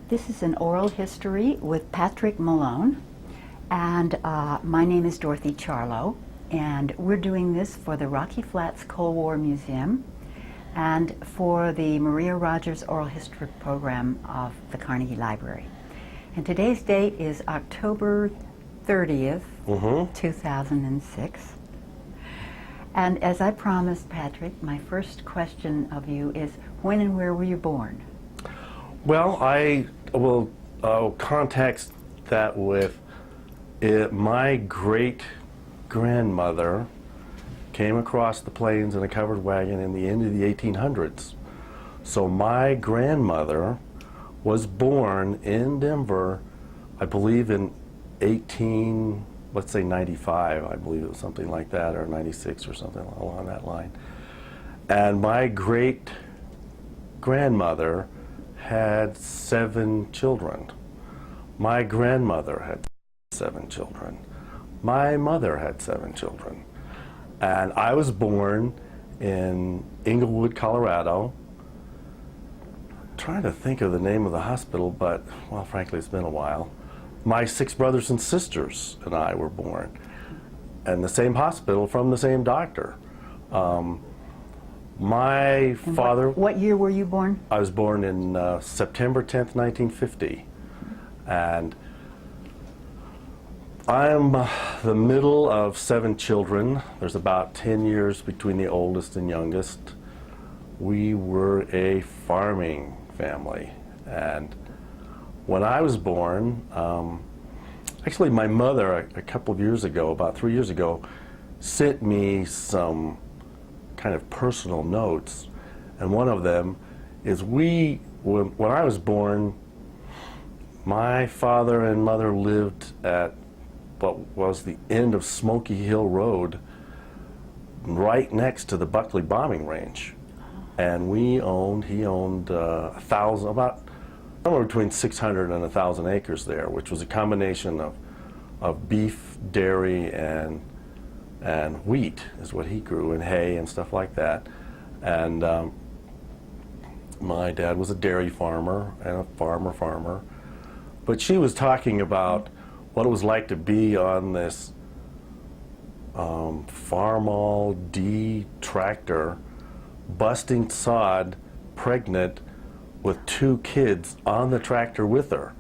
This is an oral history with Patrick Malone, and my name is Dorothy Charlo, and we're doing this for the Rocky Flats Cold War Museum and for the Maria Rogers Oral History Program of the Carnegie Library. And today's date is October 30th, 2006. And as I promised, Patrick, my first question of you is, when and where were you born? Well, I will context that with my great-grandmother came across the plains in a covered wagon in the end of the 1800s. So my grandmother was born in Denver, I believe in 95, I believe it was something like that, or 96 or something along that line. And my great-grandmother had 7 children. My grandmother had 7 children. My mother had 7 children. And I was born in Englewood, Colorado. I'm trying to think of the name of the hospital, but, well, frankly, it's been a while. My 6 brothers and sisters and I were born in the same hospital from the same doctor. My father... What year were you born? I was born in September 10th, 1950. And I'm the middle of 7 children. There's about 10 years between the oldest and youngest. We were a farming family. And when I was born, actually my mother, a couple of years ago, about 3 years ago, sent me some kind of personal notes, and one of them is when I was born, my father and mother lived at what was the end of Smoky Hill Road, right next to the Buckley bombing range, and he owned 1,000, about somewhere between 600 and 1,000 acres there, which was a combination of beef, dairy, and wheat is what he grew, and hay and stuff like that. And my dad was a dairy farmer and a farmer. But she was talking about what it was like to be on this Farmall D tractor, busting sod, pregnant, with 2 kids on the tractor with her.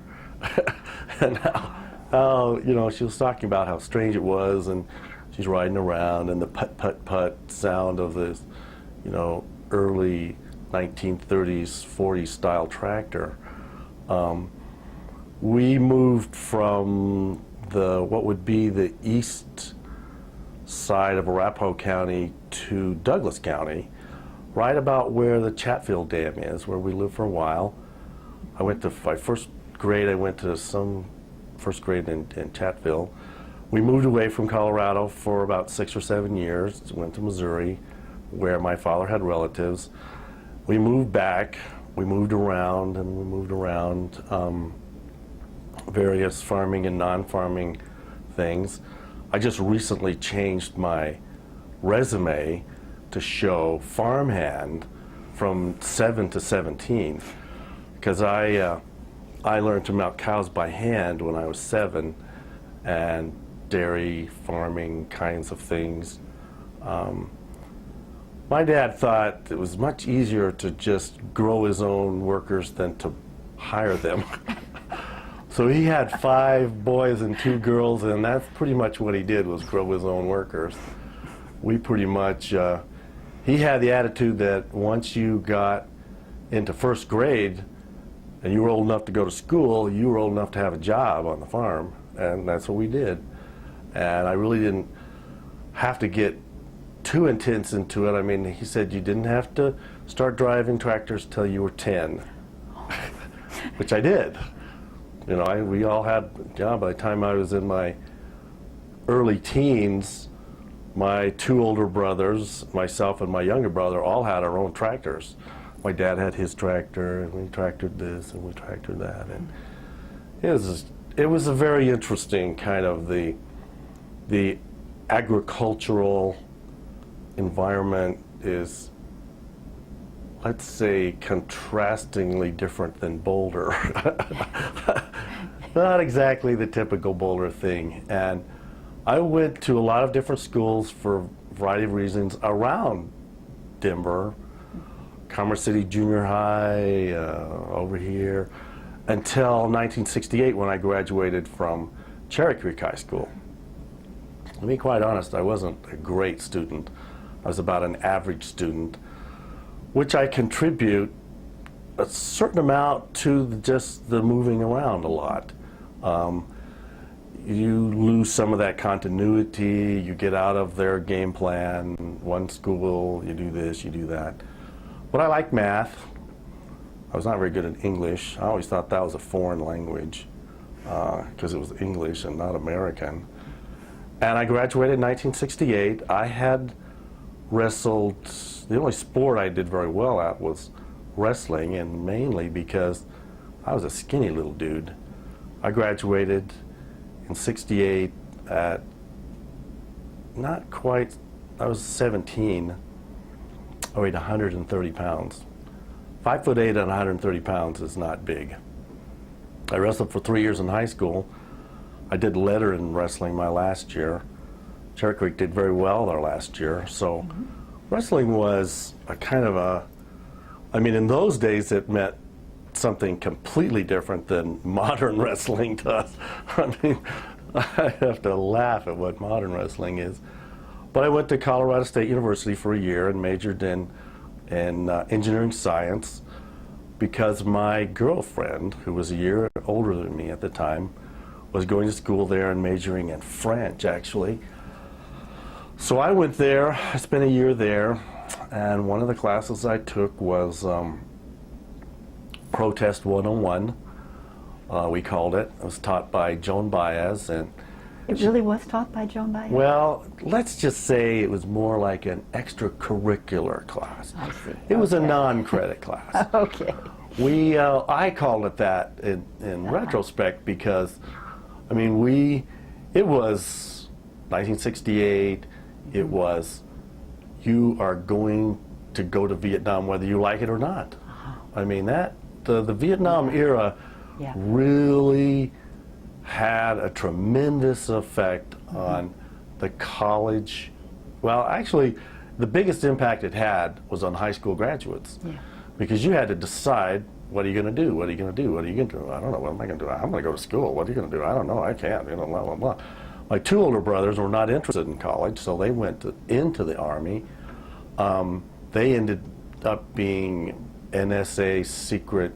And how, you know, she was talking about how strange it was, and she's riding around, and the put sound of this, you know, early 1930s, 40s style tractor. We moved from what would be the east side of Arapahoe County to Douglas County, right about where the Chatfield Dam is, where we lived for a while. I went to my first grade. I went to some first grade in Chatfield. We moved away from Colorado for about 6 or 7 years, went to Missouri, where my father had relatives. We moved back, we moved around, various farming and non-farming things. I just recently changed my resume to show farmhand from 7 to 17, because I learned to milk cows by hand when I was 7, and dairy farming kinds of things. My dad thought it was much easier to just grow his own workers than to hire them. So he had 5 boys and 2 girls, and that's pretty much what he did, was grow his own workers. We pretty much, he had the attitude that once you got into first grade and you were old enough to go to school, you were old enough to have a job on the farm, and that's what we did. And I really didn't have to get too intense into it. I mean, he said you didn't have to start driving tractors till you were 10, which I did. You know, we all had a job. By the time I was in my early teens, my 2 older brothers, myself and my younger brother, all had our own tractors. My dad had his tractor, and we tractored this and we tractored that, and it was a very interesting kind of the agricultural environment is let's say, contrastingly different than Boulder. Not exactly the typical Boulder thing. And I went to a lot of different schools for a variety of reasons around Denver, Commerce City Junior High, over here, until 1968 when I graduated from Cherry Creek High School. To be quite honest, I wasn't a great student. I was about an average student, which I contribute a certain amount to just the moving around a lot. You lose some of that continuity, you get out of their game plan, one school, you do this, you do that. But I like math. I was not very good at English. I always thought that was a foreign language because it was English and not American. And I graduated in 1968. I had wrestled, the only sport I did very well at was wrestling, and mainly because I was a skinny little dude. I graduated in 68 at not quite, I was 17. I weighed 130 pounds. 5'8" and 130 pounds is not big. I wrestled for 3 years in high school. I did letter in wrestling my last year. Cherry Creek did very well their last year. So wrestling was a kind of a, I mean, in those days it meant something completely different than modern wrestling does. I mean, I have to laugh at what modern wrestling is. But I went to Colorado State University for a year and majored in engineering science because my girlfriend, who was a year older than me at the time, was going to school there and majoring in French, actually. So I went there, I spent a year there, and one of the classes I took was Protest 101, we called it. It was taught by Joan Baez. And It really was taught by Joan Baez? well, let's just say it was more like an extracurricular class. I see. It was a non-credit class. Okay. I called it that in retrospect because, I mean, it was 1968, it was, you are going to go to Vietnam whether you like it or not. I mean, the Vietnam era really had a tremendous effect on the college. Well, actually, the biggest impact it had was on high school graduates. Yeah. Because you had to decide, what are you going to do? What are you going to do? What are you going to do? I don't know. What am I going to do? I'm going to go to school. What are you going to do? I don't know. I can't. You know, blah, blah, blah. My two older brothers were not interested in college, so they went into the Army. They ended up being NSA secret,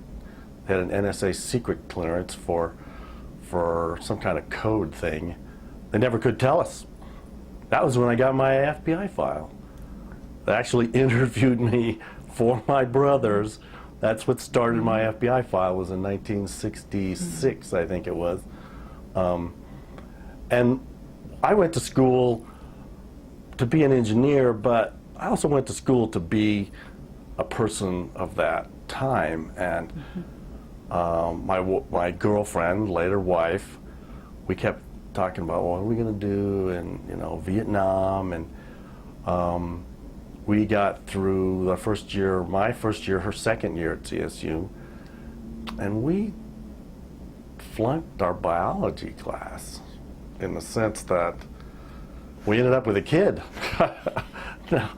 had an NSA secret clearance for some kind of code thing. They never could tell us. That was when I got my FBI file. They actually interviewed me for my brothers. That's what started my FBI file, was in 1966, I think it was. And I went to school to be an engineer, but I also went to school to be a person of that time. And my girlfriend, later wife, we kept talking about, well, what are we going to do in, you know, Vietnam, and we got through the first year, my first year, her second year at CSU, and we flunked our biology class in the sense that we ended up with a kid. Now,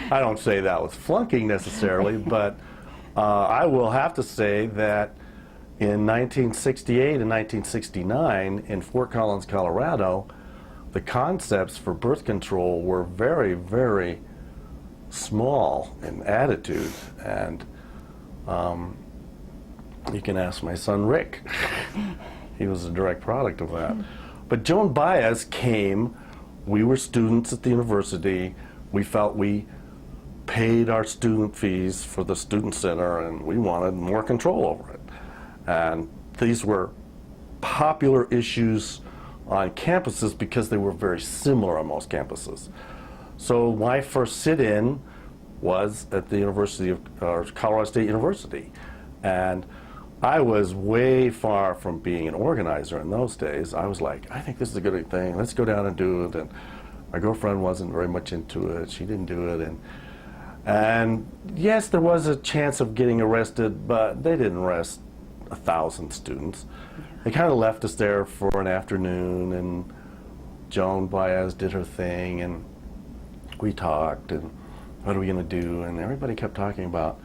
I don't say that was flunking necessarily, but I will have to say that in 1968 and 1969 in Fort Collins, Colorado, the concepts for birth control were very, very small in attitude, and you can ask my son Rick. He was a direct product of that. But Joan Baez came, we were students at the university, we felt we paid our student fees for the student center and we wanted more control over it. And these were popular issues on campuses because they were very similar on most campuses. So my first sit-in was at the University of Colorado State University, and I was way far from being an organizer in those days. I was like, I think this is a good thing, let's go down and do it. And my girlfriend wasn't very much into it, she didn't do it. And yes, there was a chance of getting arrested, but they didn't arrest 1,000 students. They kind of left us there for an afternoon, and Joan Baez did her thing, and we talked, and what are we going to do? And everybody kept talking about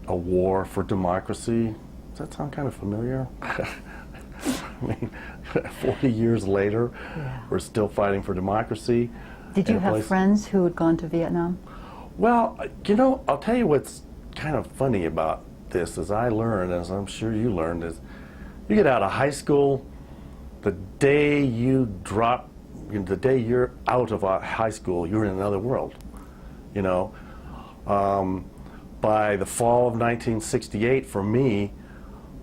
a war for democracy. Does that sound kind of familiar? I mean, 40 years later, we're still fighting for democracy. Did you have friends who had gone to Vietnam? Well, you know, I'll tell you what's kind of funny about this, as I learned, as I'm sure you learned, is you get out of high school, the day you drop, the day you're out of high school, you're in another world, you know. By the fall of 1968, for me,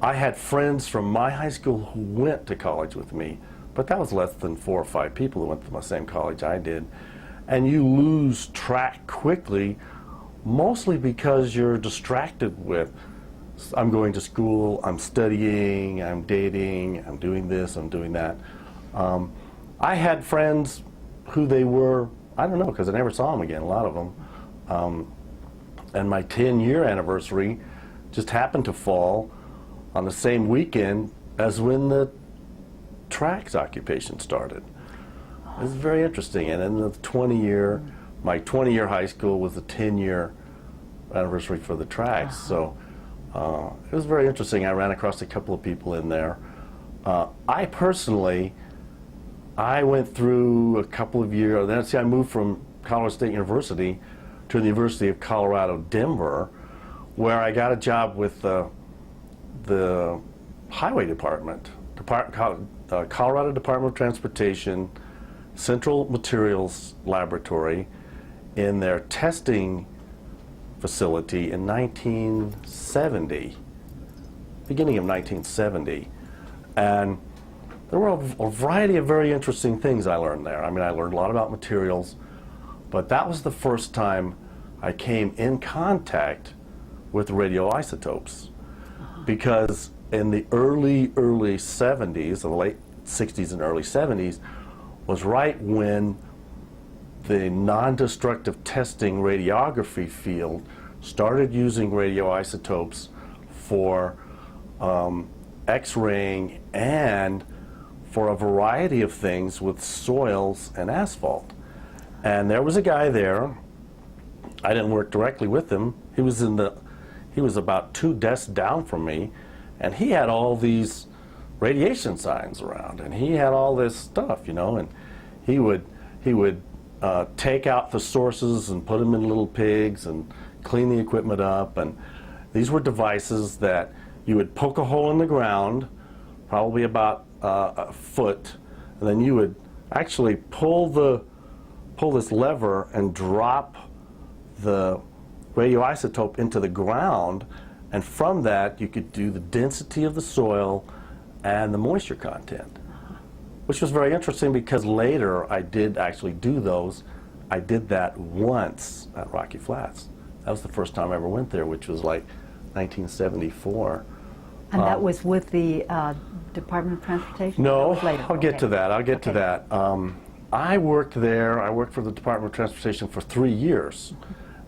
I had friends from my high school who went to college with me, but that was less than 4 or 5 people who went to the same college I did. And you lose track quickly, mostly because you're distracted with, I'm going to school, I'm studying, I'm dating, I'm doing this, I'm doing that. I had friends who they were, I don't know, because I never saw them again, a lot of them. And my 10-year anniversary just happened to fall on the same weekend as when the tracks occupation started. It was very interesting. And in the 20-year, my 20-year high school was the 10-year anniversary for the tracks. So it was very interesting. I ran across a couple of people in there. I personally, I went through a couple of years, then see, I moved from Colorado State University to the University of Colorado, Denver, where I got a job with the Highway Department, Colorado Department of Transportation, Central Materials Laboratory, in their testing facility in 1970, beginning of 1970. And there were a variety of very interesting things I learned there. I mean, I learned a lot about materials, but that was the first time I came in contact with radioisotopes. Because in the early 70s, the late 60s and early 70s, was right when the non-destructive testing radiography field started using radioisotopes for X-raying and for a variety of things with soils and asphalt. And there was a guy there. I didn't work directly with him. He was about 2 desks down from me, and he had all these radiation signs around, and he had all this stuff, you know, and he would take out the sources and put them in little pigs and clean the equipment up. And these were devices that you would poke a hole in the ground, probably about a foot, and then you would actually pull this lever and drop the radioisotope into the ground, and from that you could do the density of the soil and the moisture content, which was very interesting because later I did actually do those. I did that once at Rocky Flats. That was the first time I ever went there, which was like 1974. And that was with the Department of Transportation? No, That was later. I'll get to that. I'll get Okay. to that. I worked there. I worked for the Department of Transportation for 3 years.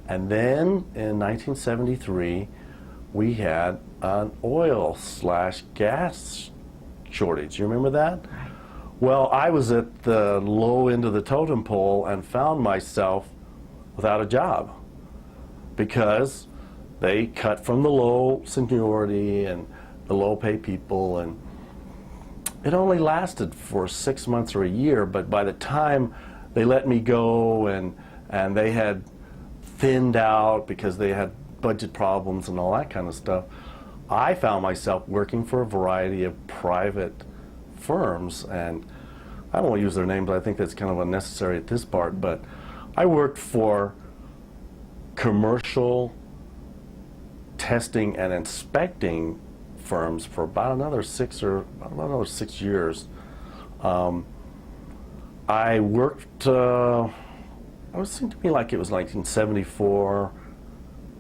And then in 1973, we had an oil/gas shortage. You remember that? Right. Well, I was at the low end of the totem pole and found myself without a job because they cut from the low seniority and the low pay people, and it only lasted for 6 months or a year. But by the time they let me go and they had thinned out because they had budget problems and all that kind of stuff, I found myself working for a variety of private firms, and I don't want to use their names, but I think that's kind of unnecessary at this part, but I worked for commercial testing and inspecting firms for about another 6 years. I worked, it seemed to me like it was 1974.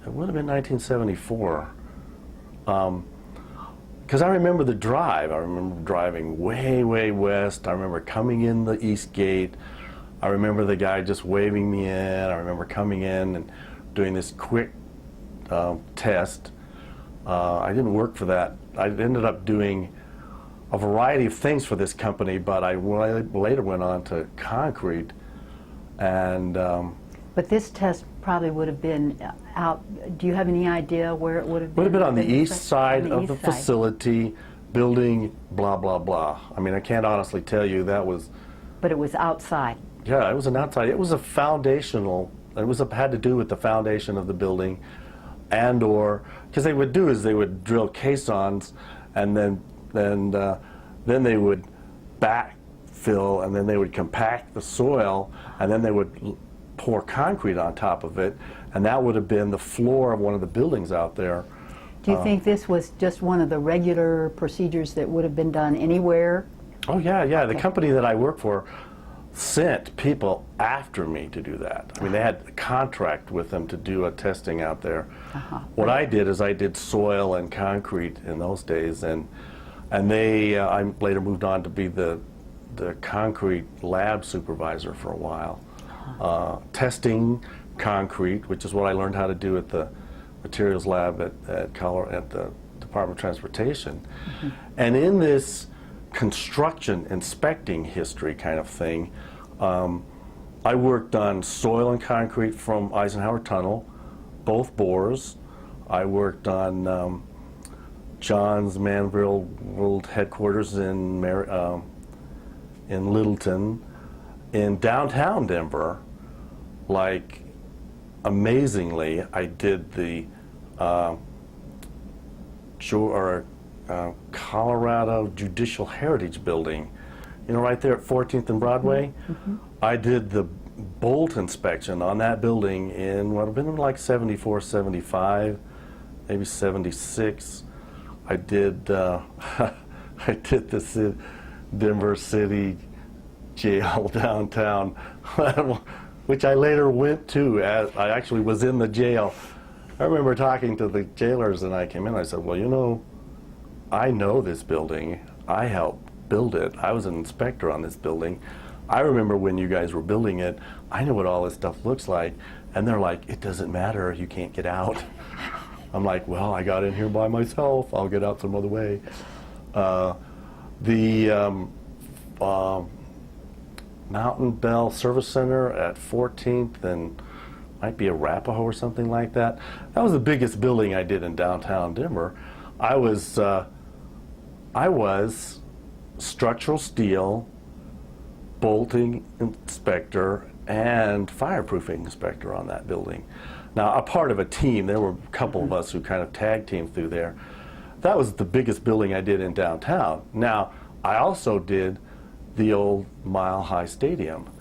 It would have been 1974. Because I remember the drive. I remember driving way, way west. I remember coming in the East Gate. I remember the guy just waving me in. I remember coming in and doing this quick test. I didn't work for that. I ended up doing a variety of things for this company, but I later went on to concrete. And but this test probably would have been out. Do you have any idea where it would have been? would have been on the east side of the east side. facility, building blah blah blah. I mean, I can't honestly tell you that was. But it was outside. Yeah, it was an outside. It was a foundational. It was had to do with the foundation of the building, and or because they would do is they would drill caissons, and then they would backfill, and then they would compact the soil, and then they would pour concrete on top of it, and that would have been the floor of one of the buildings out there. Do you think this was just one of the regular procedures that would have been done anywhere? Oh yeah, yeah. The company that I work for sent people after me to do that. I mean, they had a contract with them to do a testing out there. What I did is I did soil and concrete in those days, and I later moved on to be the concrete lab supervisor for a while, testing concrete, which is what I learned how to do at the materials lab at the Department of Transportation. And in this construction inspecting history kind of thing, I worked on soil and concrete from Eisenhower Tunnel, both bores. I worked on John's Manville World Headquarters in Littleton, in downtown Denver. Like, amazingly, I did the Colorado Judicial Heritage Building, you know, right there at 14th and Broadway. I did the bolt inspection on that building in what would have been like 74, 75, maybe 76. I did I did the Denver City Jail downtown, which I later went to. As I actually was in the jail. I remember talking to the jailers, and I came in. I said, "Well, you know, I know this building. I helped build it. I was an inspector on this building. I remember when you guys were building it. I know what all this stuff looks like." And they're like, "It doesn't matter. You can't get out." I'm like, "Well, I got in here by myself. I'll get out some other way." The Mountain Bell Service Center at 14th and might be Arapahoe or something like that. That was the biggest building I did in downtown Denver. I was structural steel, bolting inspector, and fireproofing inspector on that building. Now, a part of a team. There were a couple of us who kind of tag teamed through there. That was the biggest building I did in downtown. Now, I also did the old Mile High Stadium. Do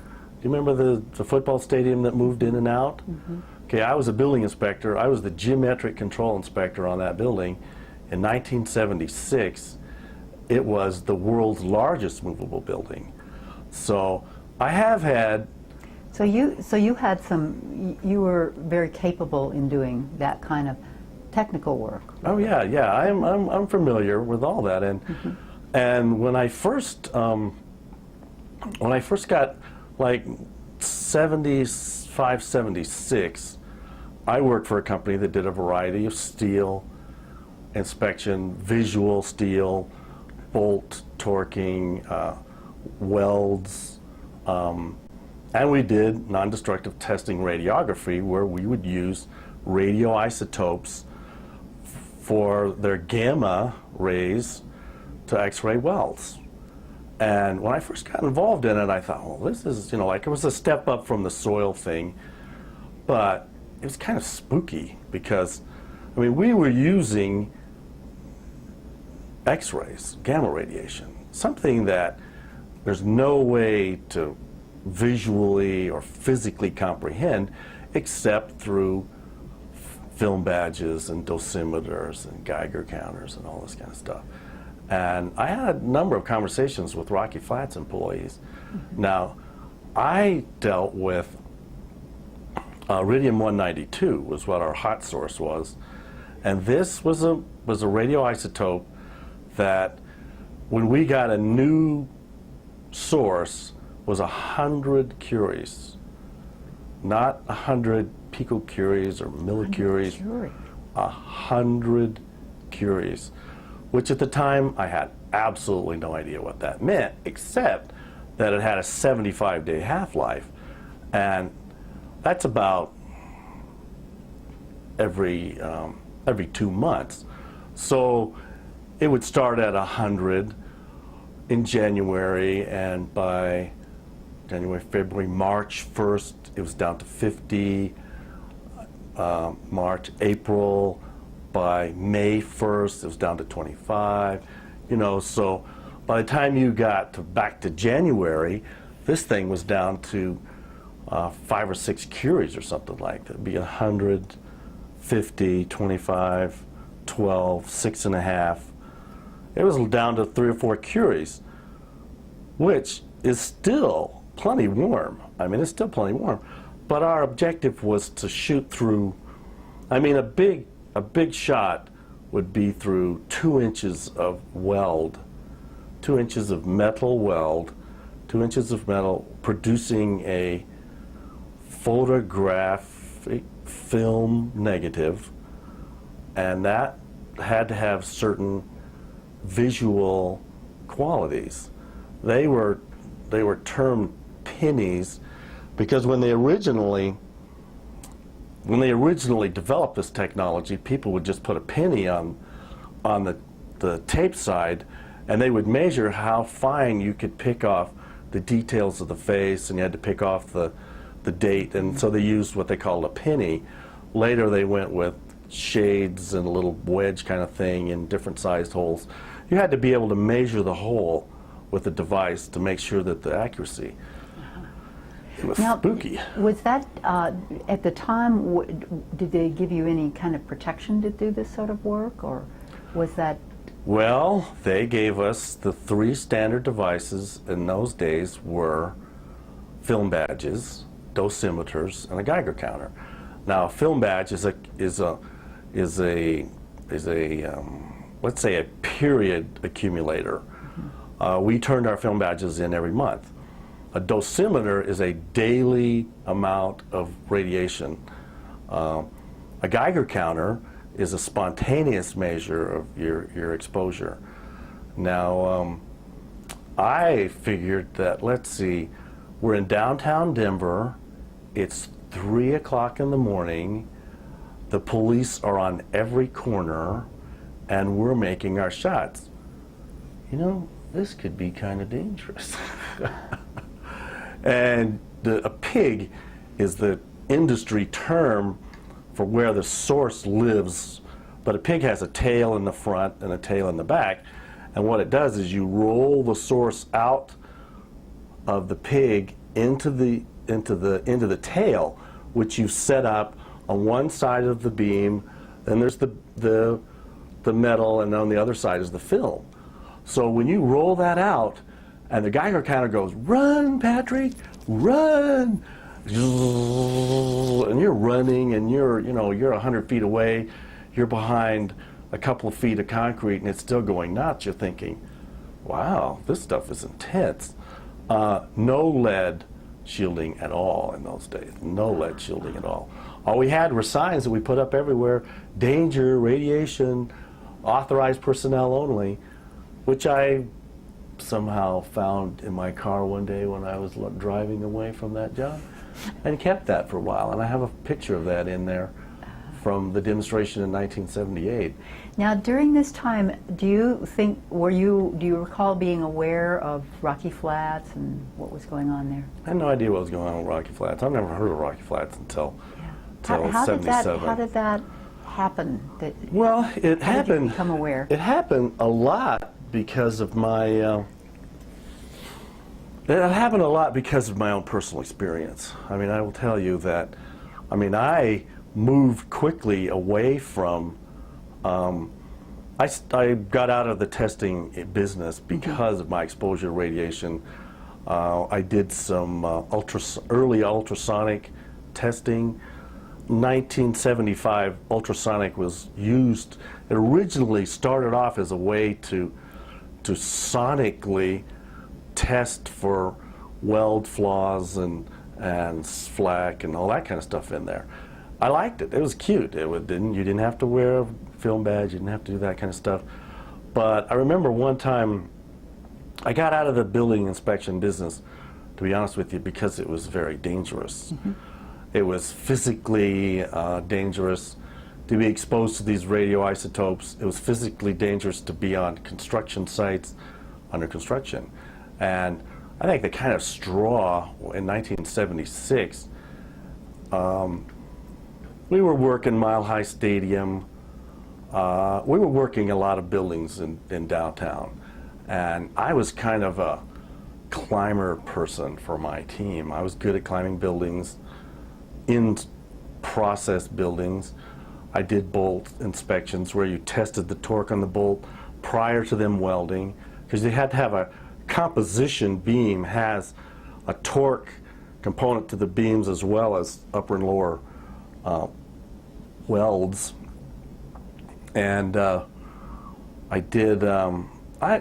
you remember the football stadium that moved in and out? Okay, I was a building inspector. I was the geometric control inspector on that building. In 1976, it was the world's largest movable building. So I have had. So you had you were very capable in doing that kind of technical work. Oh yeah, yeah. I'm familiar with all that, and when I first got like 75, 76, I worked for a company that did a variety of steel inspection, visual steel, bolt torquing, welds, and we did non-destructive testing radiography, where we would use radioisotopes for their gamma rays to X-ray welds. And when I first got involved in it, I thought, well, this is, you know, like it was a step up from the soil thing, but it was kind of spooky because, I mean, we were using X-rays, gamma radiation, something that there's no way to visually or physically comprehend except through film badges and dosimeters and Geiger counters and all this kind of stuff. And I had a number of conversations with Rocky Flats employees. Now, I dealt with Radium-192 was what our hot source was, and this was a radioisotope that when we got a new source, was 100 curies, not 100 picocuries or millicuries, 100 curies, which at the time I had absolutely no idea what that meant, except that it had a 75-day half-life, and that's about every 2 months. So it would start at 100 in January, and by January, February, March 1st, it was down to 50. March, April, by May 1st, it was down to 25. You know, so by the time you got back to January, this thing was down to 5 or 6 curies or something like that. It'd be 100, 50, 25, 12, 6.5. It was down to 3 or 4 curies, which is still plenty warm. I mean, it's still plenty warm. But our objective was to shoot through, I mean, a big shot would be through 2 inches of weld, 2 inches of metal weld, 2 inches of metal producing a photographic film negative, and that had to have certain visual qualities. They were termed pennies because when they originally developed this technology, people would just put a penny on the tape side, and they would measure how fine you could pick off the details of the face, and you had to pick off the date, and so they used what they called a penny. Later they went with shades and a little wedge kind of thing in different sized holes. You had to be able to measure the hole with a device to make sure that the accuracy. It was spooky. Was that, at the time, did they give you any kind of protection to do this sort of work, or was that? Well, they gave us the 3 standard devices in those days were film badges, dosimeters, and a Geiger counter. Now, a film badge is a let's say a period accumulator. We turned our film badges in every month. A dosimeter is a daily amount of radiation. A Geiger counter is a spontaneous measure of your exposure. Now, I figured that, let's see, we're in downtown Denver, it's 3 o'clock in the morning, the police are on every corner, and we're making our shots. You know, this could be kind of dangerous. And a pig is the industry term for where the source lives, but a pig has a tail in the front and a tail in the back, and what it does is you roll the source out of the pig into the tail, which you set up on one side of the beam, then there's the metal, and on the other side is the film. So when you roll that out, and the Geiger counter goes, "Run, Patrick, run!" And you're running, and you're 100 feet away, you're behind a couple of feet of concrete, and it's still going nuts. You're thinking, wow, this stuff is intense. No lead shielding at all in those days. No lead shielding at all. All we had were signs that we put up everywhere: danger, radiation, authorized personnel only, which I somehow found in my car one day when I was driving away from that job, and kept that for a while. And I have a picture of that in there from the demonstration in 1978. Now, during this time, do you recall being aware of Rocky Flats and what was going on there? I had no idea what was going on with Rocky Flats. I've never heard of Rocky Flats until How 77. How did that happen? Well, it how happened. Did you become aware? It happened a lot because of my. It happened a lot because of my own personal experience. I mean, I will tell you that. I mean, I moved quickly away from. I got out of the testing business because of my exposure to radiation. I did some early ultrasonic testing. 1975, ultrasonic was used. It originally started off as a way to sonically test for weld flaws and flak and all that kind of stuff in there. I liked it. It was cute. You didn't have to wear a film badge. You didn't have to do that kind of stuff. But I remember one time I got out of the building inspection business, to be honest with you, because it was very dangerous. Mm-hmm. It was physically dangerous to be exposed to these radioisotopes. It was physically dangerous to be on construction sites under construction. And I think the kind of straw in 1976, we were working Mile High Stadium. We were working a lot of buildings in downtown. And I was kind of a climber person for my team. I was good at climbing buildings, in-process buildings. I did bolt inspections where you tested the torque on the bolt prior to them welding, because you had to have a composition beam has a torque component to the beams as well as upper and lower welds. And I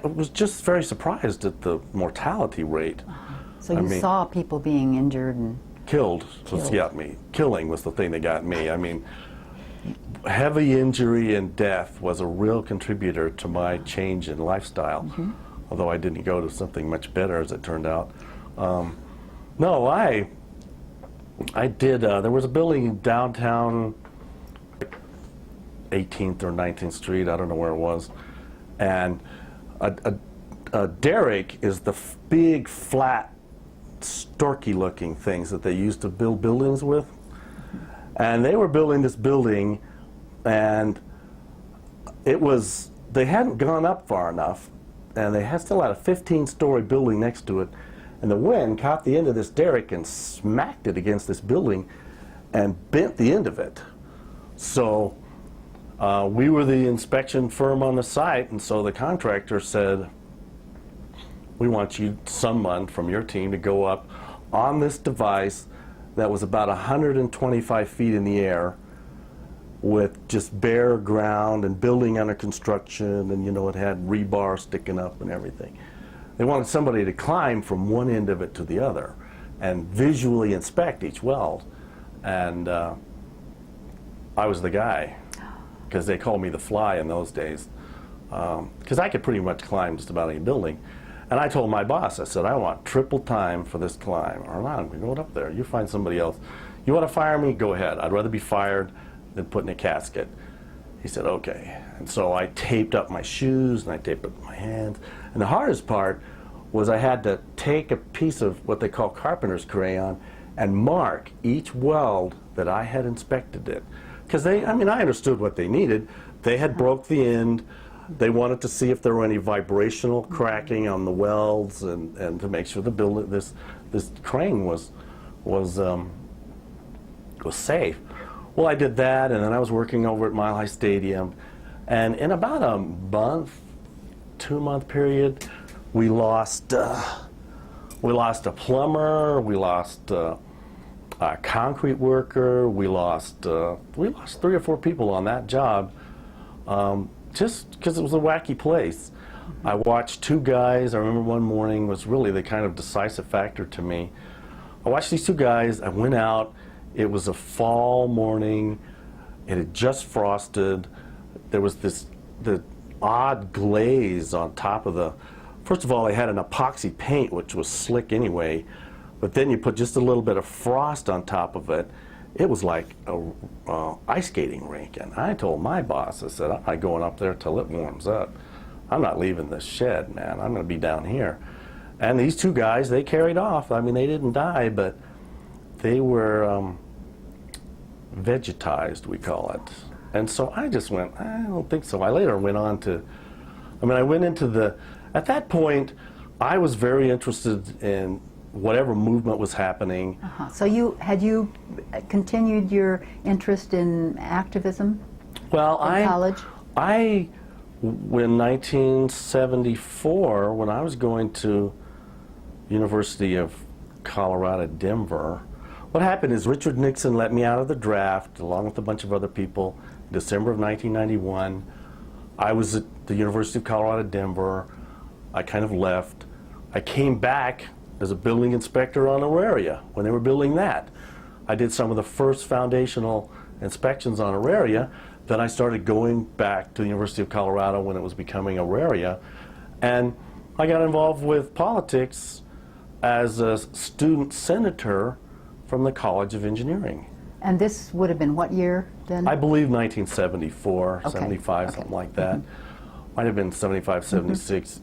was just very surprised at the mortality rate. So you saw people being injured and killed. Killing was the thing that got me. I mean, heavy injury and death was a real contributor to my change in lifestyle. Mm-hmm. Although I didn't go to something much better, as it turned out. No, I did. There was a building downtown, 18th or 19th Street. I don't know where it was, and a derrick is the big, flat, storky-looking things that they used to build buildings with. And they were building this building, and they hadn't gone up far enough, and they still had a 15-story building next to it, and the wind caught the end of this derrick and smacked it against this building and bent the end of it. So we were the inspection firm on the site, and so the contractor said, we want someone from your team to go up on this device that was about 125 feet in the air with just bare ground and building under construction, and it had rebar sticking up and everything. They wanted somebody to climb from one end of it to the other and visually inspect each weld. And I was the guy, because they called me the Fly in those days, because I could pretty much climb just about any building. And I told my boss, I said, I want triple time for this climb. Armand, we're going up there. You find somebody else. You want to fire me? Go ahead. I'd rather be fired than put in a casket. He said, okay. And so I taped up my shoes, and I taped up my hands. And the hardest part was I had to take a piece of what they call carpenter's crayon and mark each weld that I had inspected it. Because I understood what they needed. They had broke the end. They wanted to see if there were any vibrational cracking on the welds, and to make sure the building, this crane was safe. Well, I did that, and then I was working over at Mile High Stadium, and in about a month, 2-month period, we lost a plumber, we lost a concrete worker, we lost 3 or 4 people on that job. Just because it was a wacky place. I watched 2 guys. I remember one morning was really the kind of decisive factor to me. I watched these 2 guys. I went out. It was a fall morning. It had just frosted. There was the odd glaze on top of the. First of all, they had an epoxy paint, which was slick anyway, but then you put just a little bit of frost on top of it. It was like a ice skating rink, and I told my boss, I said, I'm not going up there till it warms up. I'm not leaving this shed, man. I'm going to be down here. And these 2 guys, they carried off. I mean, they didn't die, but they were vegetized, we call it. And so I just went, I don't think so. I later went on to, I went into at that point, I was very interested in whatever movement was happening. So had you continued your interest in activism in college? In 1974, when I was going to University of Colorado, Denver, what happened is Richard Nixon let me out of the draft, along with a bunch of other people, in December of 1991. I was at the University of Colorado, Denver. I kind of left. I came back as a building inspector on Auraria when they were building that. I did some of the first foundational inspections on Auraria. Then I started going back to the University of Colorado when it was becoming Auraria, and I got involved with politics as a student senator from the College of Engineering. And this would have been what year then? I believe 1974, Okay. 75, something like that. Might have been 75, 76.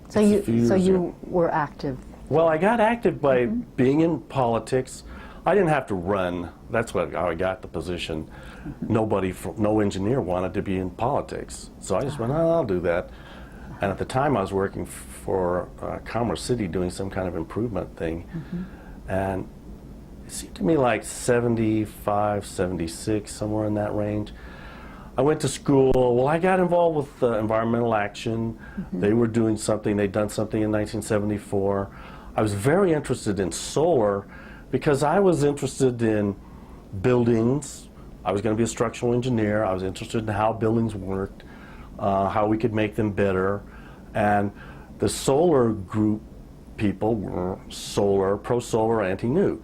So you were active. Well, I got active by being in politics. I didn't have to run. That's how I got the position. No engineer wanted to be in politics. So I just went, oh, I'll do that. And at the time I was working for Commerce City doing some kind of improvement thing. And it seemed to me like 75, 76, somewhere in that range. I went to school. Well, I got involved with environmental action. They were doing something. They'd done something in 1974. I was very interested in solar because I was interested in buildings. I was going to be a structural engineer. I was interested in how buildings worked, how we could make them better. And the solar group people were pro-solar, anti-nuke.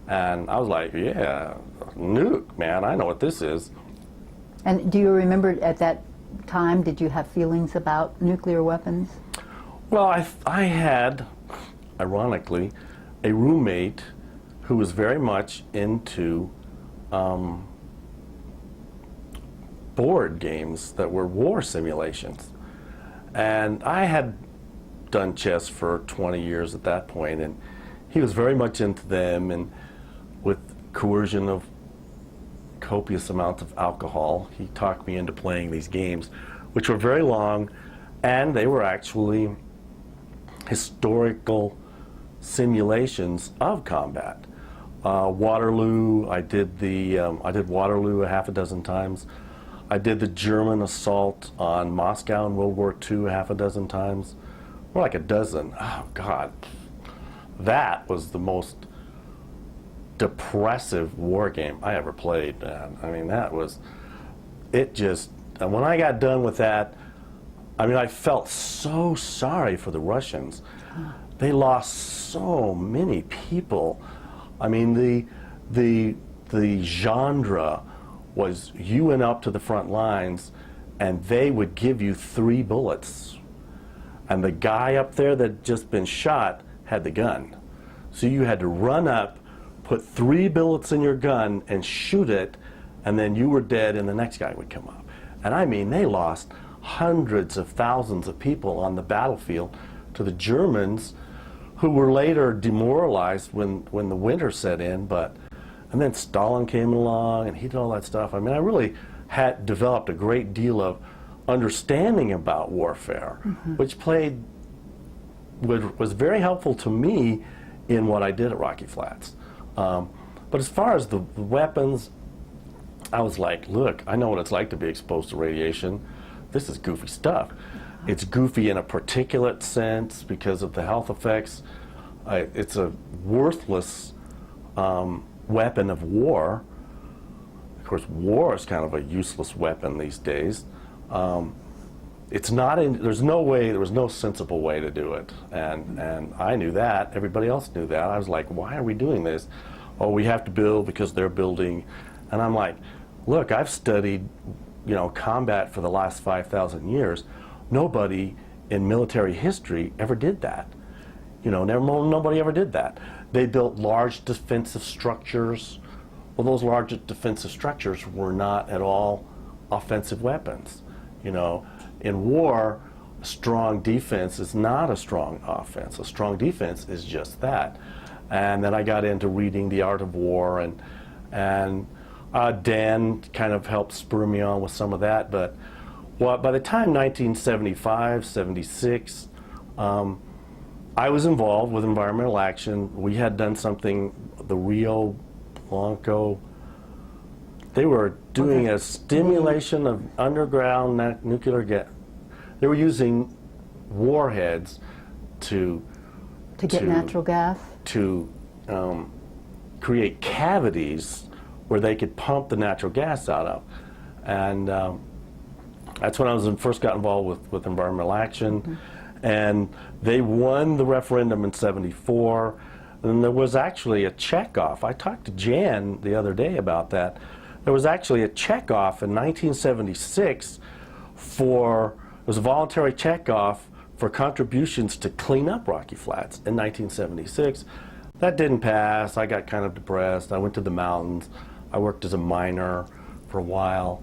And I was like, yeah, nuke, man, I know what this is. And do you remember at that time, did you have feelings about nuclear weapons? Well, I had, ironically, a roommate who was very much into board games that were war simulations. And I had done chess for 20 years at that point, and he was very much into them, and with coercion of copious amounts of alcohol, he talked me into playing these games, which were very long, and they were actually historical simulations of combat. Waterloo, I did Waterloo a half a dozen times. I did the German assault on Moscow in World War II a half a dozen times. More like a dozen. Oh, God. That was the most depressive war game I ever played, man. I mean, and when I got done with that, I mean, I felt so sorry for the Russians. They lost so many people. I mean, the genre was you went up to the front lines and they would give you 3 bullets. And the guy up there that had just been shot had the gun. So you had to run up, put 3 bullets in your gun and shoot it, and then you were dead and the next guy would come up. And I mean, they lost hundreds of thousands of people on the battlefield to the Germans, who were later demoralized when the winter set in, and then Stalin came along and he did all that stuff. I mean, I really had developed a great deal of understanding about warfare, which was very helpful to me in what I did at Rocky Flats. But as far as the weapons, I was like, look, I know what it's like to be exposed to radiation. This is goofy stuff. It's goofy in a particulate sense because of the health effects. It's a worthless weapon of war. Of course, war is kind of a useless weapon these days. It's not in, there was no sensible way to do it. And I knew that, everybody else knew that. I was like, why are we doing this? Oh, we have to build because they're building. And I'm like, look, I've studied, combat for the last 5,000 years. Nobody in military history ever did that. Nobody ever did that. They built large defensive structures. Well, those large defensive structures were not at all offensive weapons. In war, a strong defense is not a strong offense. A strong defense is just that. And then I got into reading The Art of War, and Dan kind of helped spur me on with some of that. But by the time 1975, 76, I was involved with environmental action. We had done something, the Rio Blanco, they were doing a stimulation of underground nuclear gas. They were using warheads to get natural gas? To create cavities where they could pump the natural gas out of. And that's when I first got involved with environmental action. And they won the referendum in '74. And there was actually a checkoff. I talked to Jan the other day about that. There was actually a checkoff in 1976 it was a voluntary checkoff for contributions to clean up Rocky Flats in 1976. That didn't pass. I got kind of depressed. I went to the mountains. I worked as a miner for a while.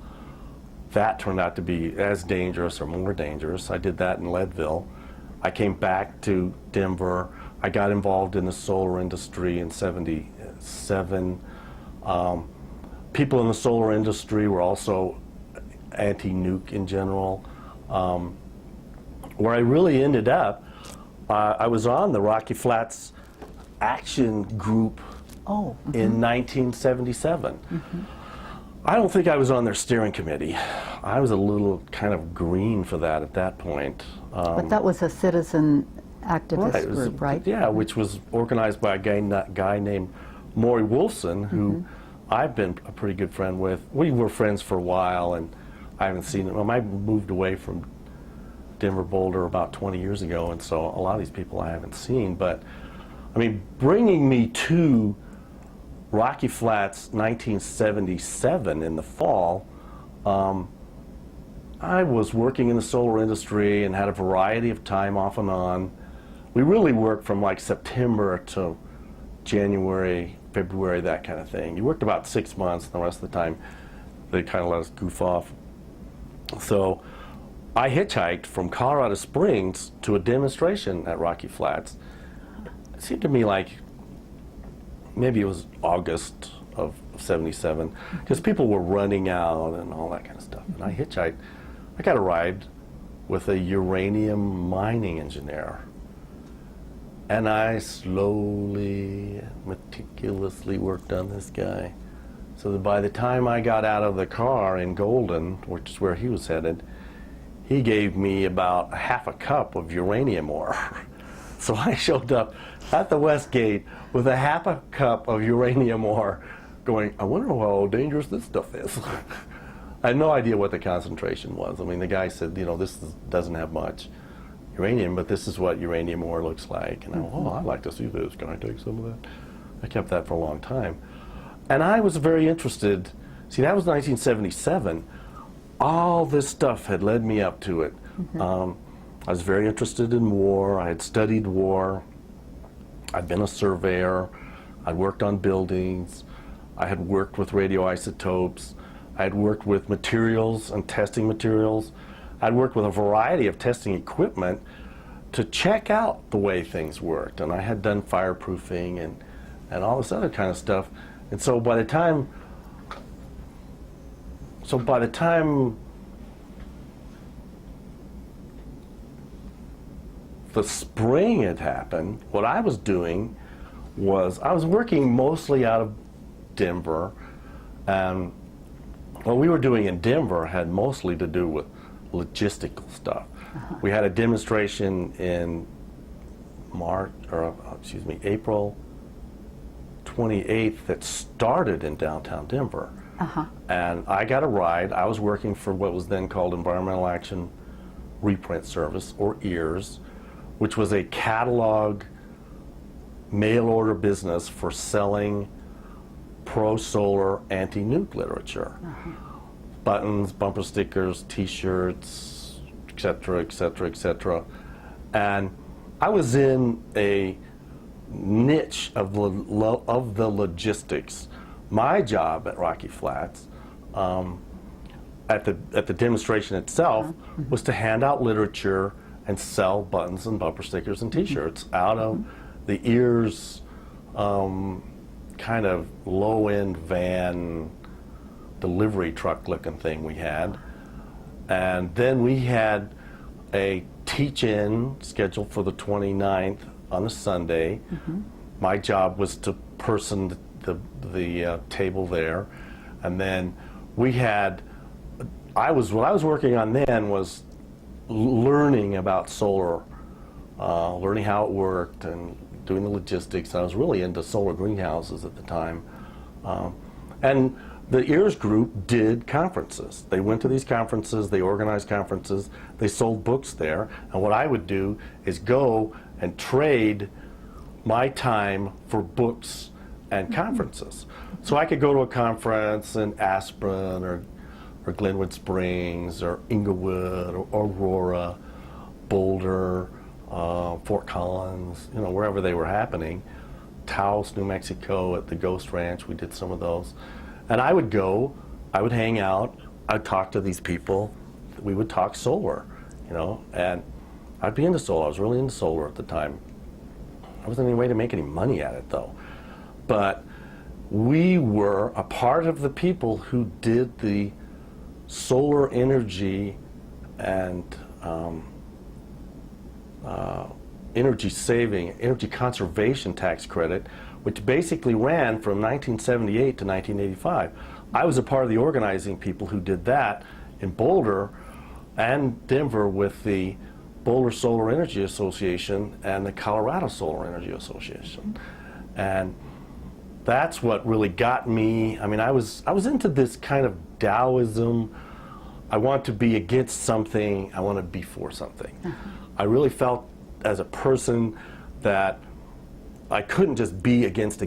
That turned out to be as dangerous or more dangerous. I did that in Leadville. I came back to Denver. I got involved in the solar industry in '77. People in the solar industry were also anti-nuke in general. Where I really ended up, I was on the Rocky Flats Action Group in 1977. I don't think I was on their steering committee. I was a little kind of green for that at that point. But that was a citizen activist group, right? Yeah, which was organized by a guy named Maury Wolfson, who I've been a pretty good friend with. We were friends for a while, and I haven't seen him. I moved away from Denver, Boulder about 20 years ago, and so a lot of these people I haven't seen. But, I mean, bringing me to Rocky Flats 1977 in the fall, I was working in the solar industry and had a variety of time off and on. We really worked from like September to January, February, that kind of thing. You worked about 6 months, and the rest of the time they kind of let us goof off. So I hitchhiked from Colorado Springs to a demonstration at Rocky Flats. It seemed to me like maybe it was August of '77, because people were running out and all that kind of stuff. And I hitchhiked. I got a ride with a uranium mining engineer. And I slowly, meticulously worked on this guy. So that by the time I got out of the car in Golden, which is where he was headed, he gave me about half a cup of uranium ore. So I showed up at the West Gate with a half a cup of uranium ore going, I wonder how dangerous this stuff is. I had no idea what the concentration was. I mean, the guy said, you know, doesn't have much uranium, but this is what uranium ore looks like. And I went, oh, I'd like to see this. Can I take some of that? I kept that for a long time. And I was very interested. See, that was 1977. All this stuff had led me up to it. I was very interested in war. I had studied war. I'd been a surveyor. I'd worked on buildings. I had worked with radioisotopes. I had worked with materials and testing materials. I'd worked with a variety of testing equipment to check out the way things worked. And I had done fireproofing and all this other kind of stuff. And so by the time the spring had happened, what I was doing was I was working mostly out of Denver. And what we were doing in Denver had mostly to do with logistical stuff. We had a demonstration in April 28th that started in downtown Denver. And I got a ride. I was working for what was then called Environmental Action Reprint Service, or EARS, which was a catalog mail order business for selling pro-solar, anti-nuke literature. Buttons, bumper stickers, t-shirts, etc., etc., etc. And I was in a niche of the logistics. My job at Rocky Flats, at the demonstration itself, was to hand out literature and sell buttons and bumper stickers and t-shirts out of the EARS kind of low-end van delivery truck looking thing we had. And then we had a teach-in scheduled for the 29th on a Sunday. My job was to person the table there. And then we had, what I was working on then was learning about solar, learning how it worked and doing the logistics. I was really into solar greenhouses at the time. And the ears group did conferences. They went to these conferences, they organized conferences, they sold books there, and what I would do is go and trade my time for books and conferences. So I could go to a conference in Aspen or Glenwood Springs or Inglewood or Aurora, Boulder, Fort Collins, wherever they were happening. Taos, New Mexico at the Ghost Ranch, we did some of those. And I would go, I would hang out, I'd talk to these people, we would talk solar, and I'd be into solar. I was really into solar at the time. I wasn't any way to make any money at it though. But we were a part of the people who did the solar energy and energy saving, energy conservation tax credit, which basically ran from 1978 to 1985. I was a part of the organizing people who did that in Boulder and Denver with the Boulder Solar Energy Association and the Colorado Solar Energy Association. And that's what really got me. I mean, I was into this kind of Taoism. I want to be against something, I want to be for something. I really felt as a person that I couldn't just be against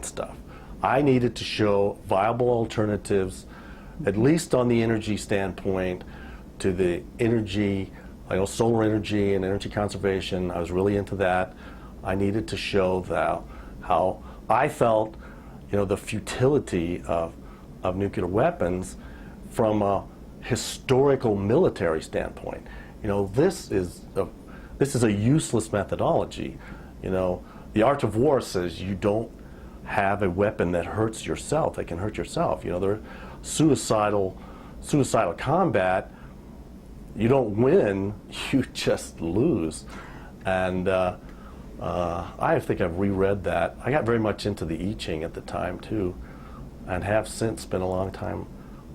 stuff. I needed to show viable alternatives, at least on the energy standpoint, to the energy, solar energy and energy conservation. I was really into that. I needed to show that how I felt, the futility of nuclear weapons from a historical military standpoint. This is a useless methodology. The art of war says you don't have a weapon that hurts yourself, that can hurt yourself. They're suicidal combat. You don't win, you just lose. And I think I've reread that. I got very much into the I Ching at the time too, and have since spent a long time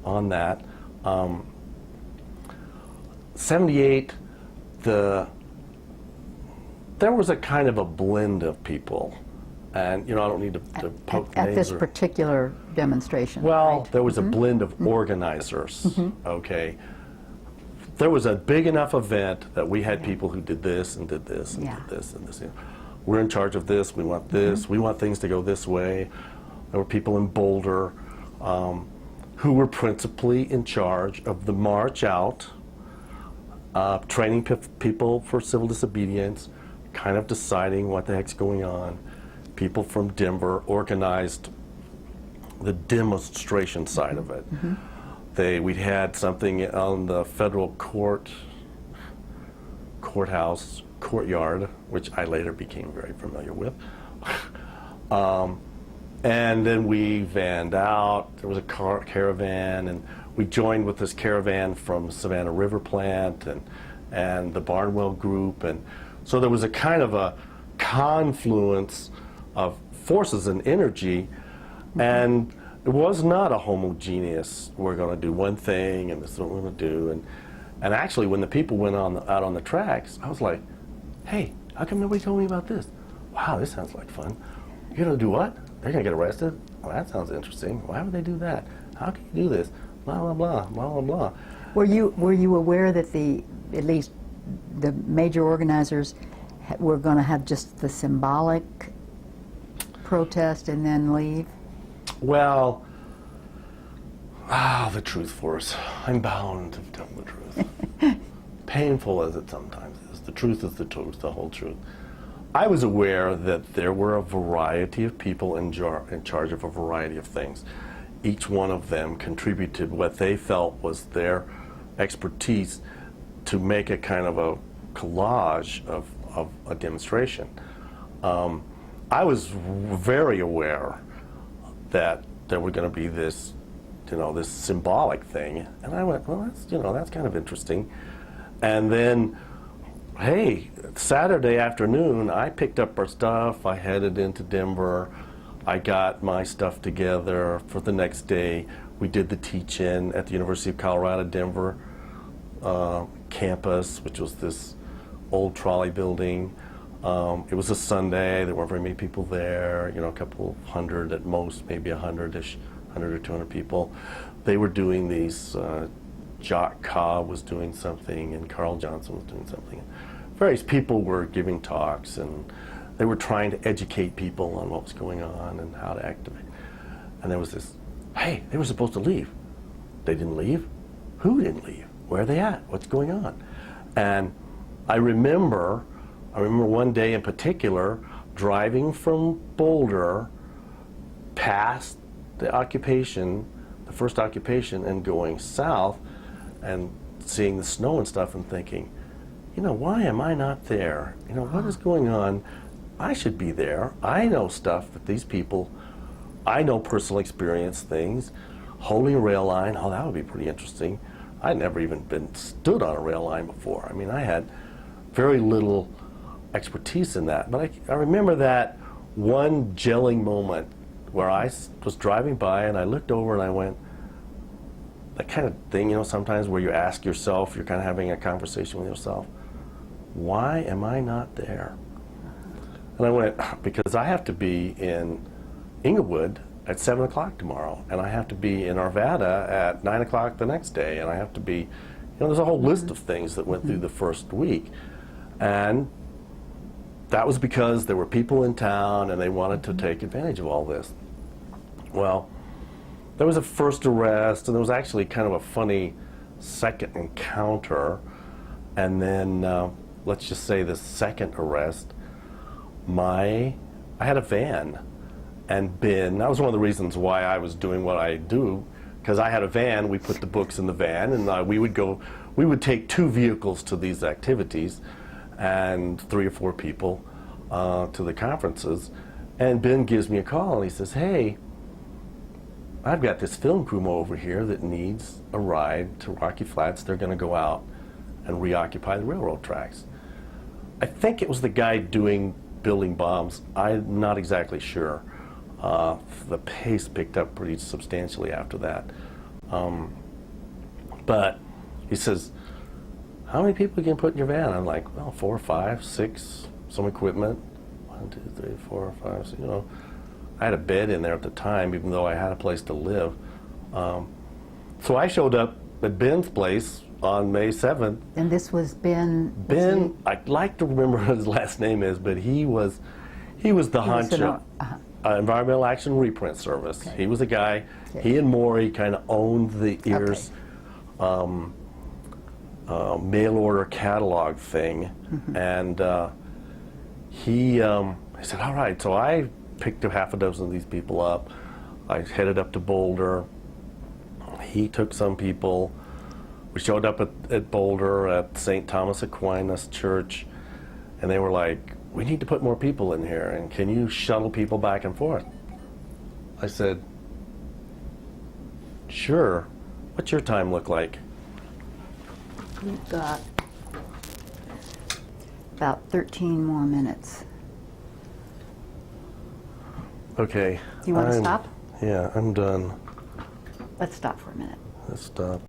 on that. 78, there was a kind of a blend of people, and I don't need to poke names. At this particular demonstration. Well, right? there was a blend of organizers. Okay, there was a big enough event that we had people who did this and did this and did this and this. We're in charge of this. We want this. We want things to go this way. There were people in Boulder who were principally in charge of the march out, training people for civil disobedience, kind of deciding what the heck's going on. People from Denver organized the demonstration side of it. We had something on the federal courthouse courtyard, which I later became very familiar with. And then we vanned out. There was a caravan, and we joined with this caravan from Savannah River Plant and the Barnwell Group, and so there was a kind of a confluence of forces and energy, and it was not a homogeneous, we're going to do one thing and this is what we're going to do. And actually, when the people went out on the tracks, I was like, hey, how come nobody told me about this? Wow, this sounds like fun. You're going to do what? They're going to get arrested? Well, that sounds interesting. Why would they do that? How can you do this? Blah, blah, blah, blah, blah, blah. Were you aware that at least the major organizers were going to have just the symbolic protest and then leave? Well, the truth force. I'm bound to tell the truth. Painful as it sometimes is. The truth is the truth, the whole truth. I was aware that there were a variety of people in charge of a variety of things. Each one of them contributed what they felt was their expertise to make a kind of a collage of a demonstration. I was very aware that there were going to be this, this symbolic thing, and I went, well, that's kind of interesting. And then, hey, Saturday afternoon, I picked up our stuff. I headed into Denver. I got my stuff together for the next day. We did the teach-in at the University of Colorado Denver campus, which was this old trolley building. It was a Sunday. There weren't very many people there. A couple hundred at most, maybe 100-ish, 100 or 200 people. They were doing these, Jock Cobb was doing something, and Carl Johnson was doing something. Various people were giving talks, and they were trying to educate people on what was going on and how to activate. And there was this, hey, they were supposed to leave. They didn't leave? Who didn't leave? Where are they at? What's going on? And I remember one day in particular driving from Boulder past the occupation, the first occupation, and going south and seeing the snow and stuff and thinking, you know, why am I not there? You know, what is going on? I should be there. I know stuff that these people, I know personal experience things. Holding a rail line, oh, that would be pretty interesting. I'd never even been stood on a rail line before. I mean, I had very little expertise in that. But I remember that one gelling moment where I was driving by and I looked over and I went, that kind of thing, you know, sometimes where you ask yourself, you're kind of having a conversation with yourself, why am I not there? And I went, because I have to be in Inglewood at 7 o'clock tomorrow, and I have to be in Arvada at 9 o'clock the next day, and I have to be, you know, there's a whole list of things that went through the first week. And that was because there were people in town and they wanted to take advantage of all this. Well, there was a first arrest, and there was actually kind of a funny second encounter, and then let's just say the second arrest, I had a van, and that was one of the reasons why I was doing what I do, because I had a van. We put the books in the van, and we would take 2 vehicles to these activities, and 3 or 4 people to the conferences. And Ben gives me a call, and he says, hey, I've got this film crew over here that needs a ride to Rocky Flats. They're going to go out and reoccupy the railroad tracks. I think it was the guy building bombs. I'm not exactly sure. The pace picked up pretty substantially after that. But he says, how many people can you put in your van? I'm like, well, 4 or 5, 6, some equipment. 1, 2, 3, 4, 5, 6, you know. I had a bed in there at the time, even though I had a place to live. So I showed up at Ben's place on May 7th. And this was Ben? Ben, I'd like to remember what his last name is, but he was the honcho. Environmental Action Reprint Service. Okay. He was a guy, he and Maury kind of owned the EARS mail order catalog thing. And he said, all right, so I picked a half a dozen of these people up. I headed up to Boulder. He took some people. We showed up at Boulder at St. Thomas Aquinas Church, and they were like, we need to put more people in here, and can you shuttle people back and forth? I said, sure. What's your time look like? We've got about 13 more minutes. Okay. Do you want to stop? Yeah, I'm done. Let's stop for a minute. Let's stop.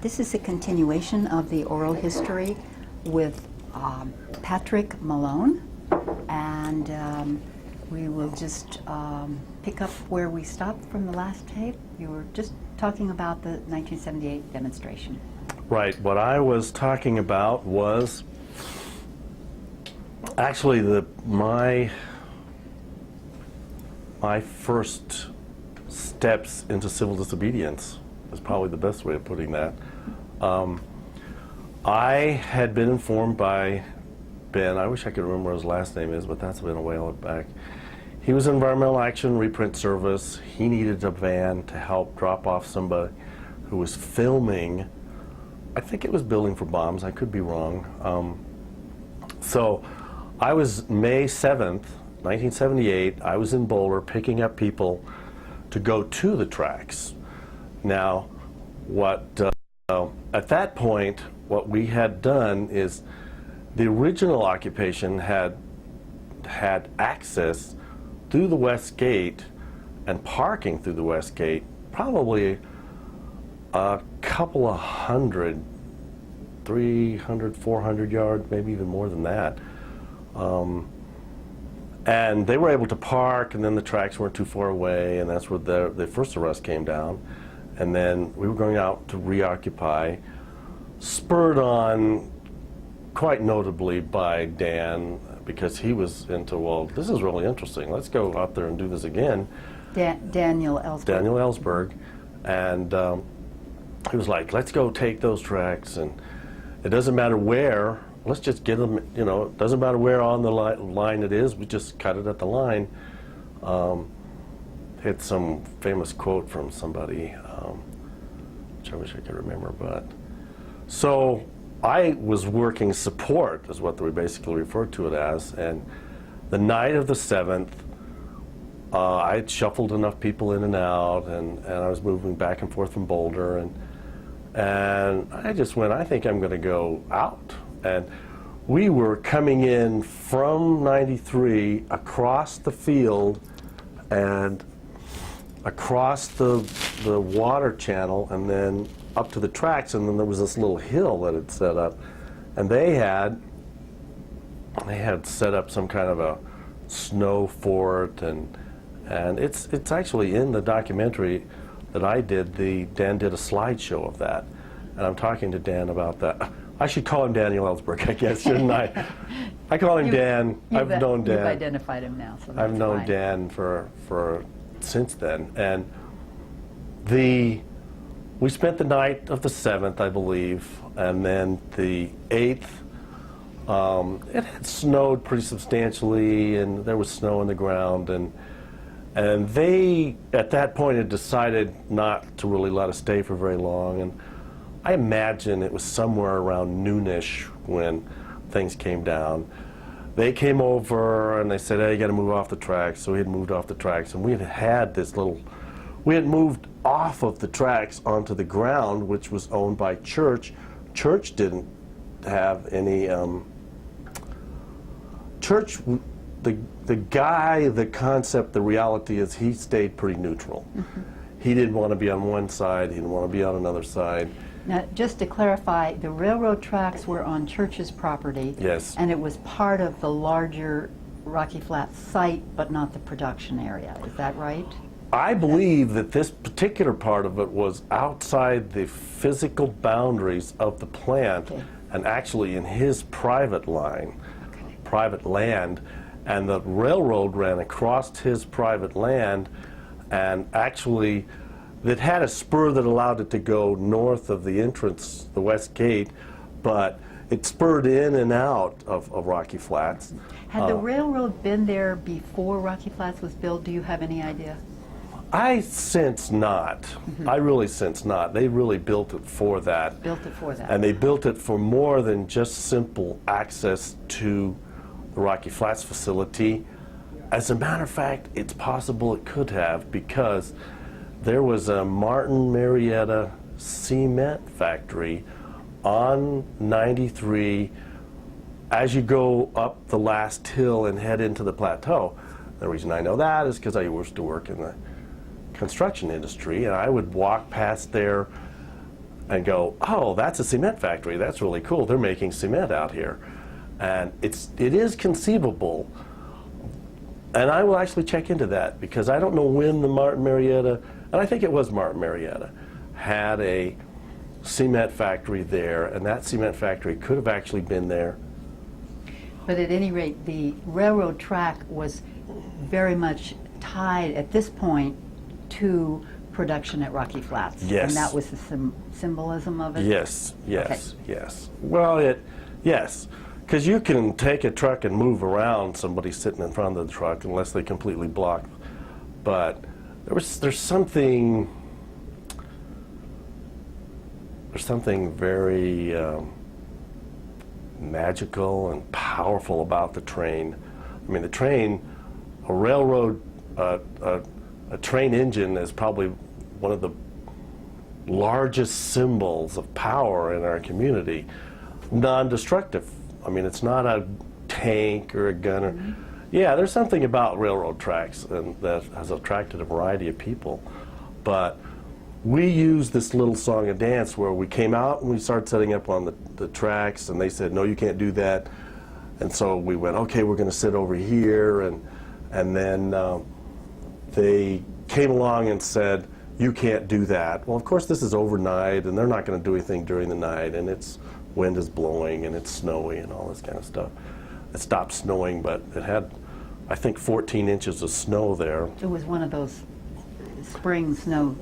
This is a continuation of the oral history with Patrick Malone, and we will just pick up where we stopped from the last tape. You were just talking about the 1978 demonstration. Right. What I was talking about was actually my first steps into civil disobedience is probably the best way of putting that. I had been informed by Ben, I wish I could remember what his last name is, but that's been a while back. He was in Environmental Action Reprint Service. He needed a van to help drop off somebody who was filming, I think it was Building for Bombs, I could be wrong. So I was May 7th, 1978, I was in Boulder picking up people to go to the tracks. Now, at that point, what we had done is the original occupation had access through the West Gate and parking through the West Gate, probably a couple of 300, 400 yards, maybe even more than that. And they were able to park, and then the tracks weren't too far away, and that's where the first arrest came down. And then we were going out to reoccupy, spurred on quite notably by Dan, because he was into, well, this is really interesting. Let's go out there and do this again. Daniel Ellsberg. Daniel Ellsberg. And he was like, let's go take those tracks, and it doesn't matter where, let's just get them, you know, it doesn't matter where on the line it is, we just cut it at the line. Had some famous quote from somebody, which I wish I could remember, but. So I was working support, is what we basically referred to it as, and the night of the 7th, I had shuffled enough people in and out, and I was moving back and forth from Boulder, and I just went, I think I'm going to go out. And we were coming in from 93 across the field and across the water channel, and then up to the tracks, and then there was this little hill that had set up, and they had set up some kind of a snow fort, and it's actually in the documentary that I did. Dan did a slideshow of that, and I'm talking to Dan about that. I should call him Daniel Ellsberg, I guess, shouldn't I? I call him Dan. I've known Dan. You've identified him now, so that's I've known fine. Dan for since then, and we spent the night of the 7th, I believe, and then the 8th. It had snowed pretty substantially, and there was snow on the ground, and they, at that point, had decided not to really let us stay for very long. And I imagine it was somewhere around noonish when things came down. They came over and they said, hey, you got to move off the tracks. So we had moved off the tracks, and we had moved off of the tracks onto the ground, which was owned by Church. Church didn't have any, Church, the guy, the concept, the reality is he stayed pretty neutral. Mm-hmm. He didn't want to be on one side, he didn't want to be on another side. Now, just to clarify, the railroad tracks were on Church's property. Yes. And it was part of the larger Rocky Flats site, but not the production area. Is that right? I believe that this particular part of it was outside the physical boundaries of the plant, okay, and actually in his private line, okay, private land, and the railroad ran across his private land, and actually it had a spur that allowed it to go north of the entrance, the west gate, but it spurred in and out of Rocky Flats. Had the railroad been there before Rocky Flats was built? Do you have any idea? I sense not. Mm-hmm. I really sense not. They really built it for that. Built it for that. And they built it for more than just simple access to the Rocky Flats facility. As a matter of fact, it's possible it could have, because there was a Martin Marietta cement factory on 93 as you go up the last hill and head into the plateau. The reason I know that is because I used to work in the construction industry, and I would walk past there and go, oh, that's a cement factory. That's really cool. They're making cement out here. And it is conceivable, and I will actually check into that, because I don't know when the Martin Marietta, and I think it was Martin Marietta, had a cement factory there, and that cement factory could have actually been there. But at any rate, the railroad track was very much tied at this point to production at Rocky Flats. Yes. And that was the symbolism of it? Yes, yes, okay, yes. Well, yes, because you can take a truck and move around somebody sitting in front of the truck unless they completely block. But there's something very magical and powerful about the train. I mean, the train, a railroad, a train engine is probably one of the largest symbols of power in our community. Non-destructive. I mean, it's not a tank or a gun. Mm-hmm. Yeah, there's something about railroad tracks and that has attracted a variety of people. But we used this little song and dance where we came out and we started setting up on the tracks, and they said, no, you can't do that. And so we went, okay, we're going to sit over here. And And then they came along and said, you can't do that. Well, of course, this is overnight, and they're not going to do anything during the night, and it's wind is blowing, and it's snowy, and all this kind of stuff. It stopped snowing, but it had, I think, 14 inches of snow there. It was one of those spring snow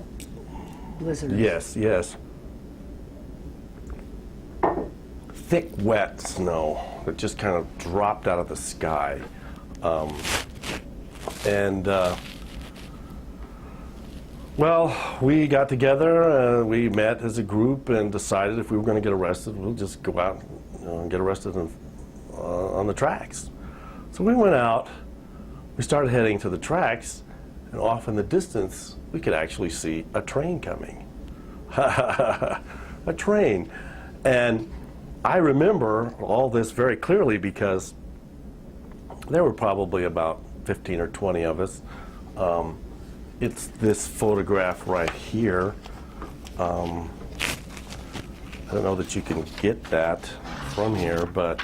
blizzards. Yes, yes. Thick, wet snow that just kind of dropped out of the sky. Well, we got together, we met as a group and decided if we were going to get arrested, we'll just go out and get arrested on the tracks. So we went out, we started heading to the tracks, and off in the distance, we could actually see a train coming. A train. And I remember all this very clearly because there were probably about 15 or 20 of us. It's this photograph right here. I don't know that you can get that from here, but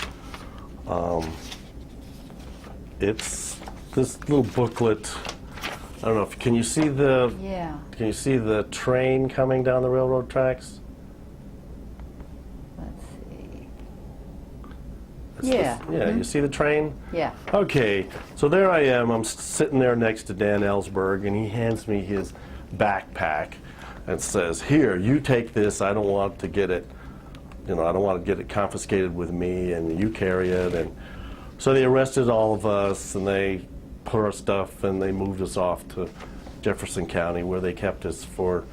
it's this little booklet. I don't know if can you see the can you see the train coming down the railroad tracks? Let's see. You see the train? Yeah. Okay, so there I am. I'm sitting there next to Dan Ellsberg, and he hands me his backpack and says, "Here, you take this. I don't want to get it, I don't want to get it confiscated with me, and you carry it." And so they arrested all of us, and they put our stuff, and they moved us off to Jefferson County, where they kept us for,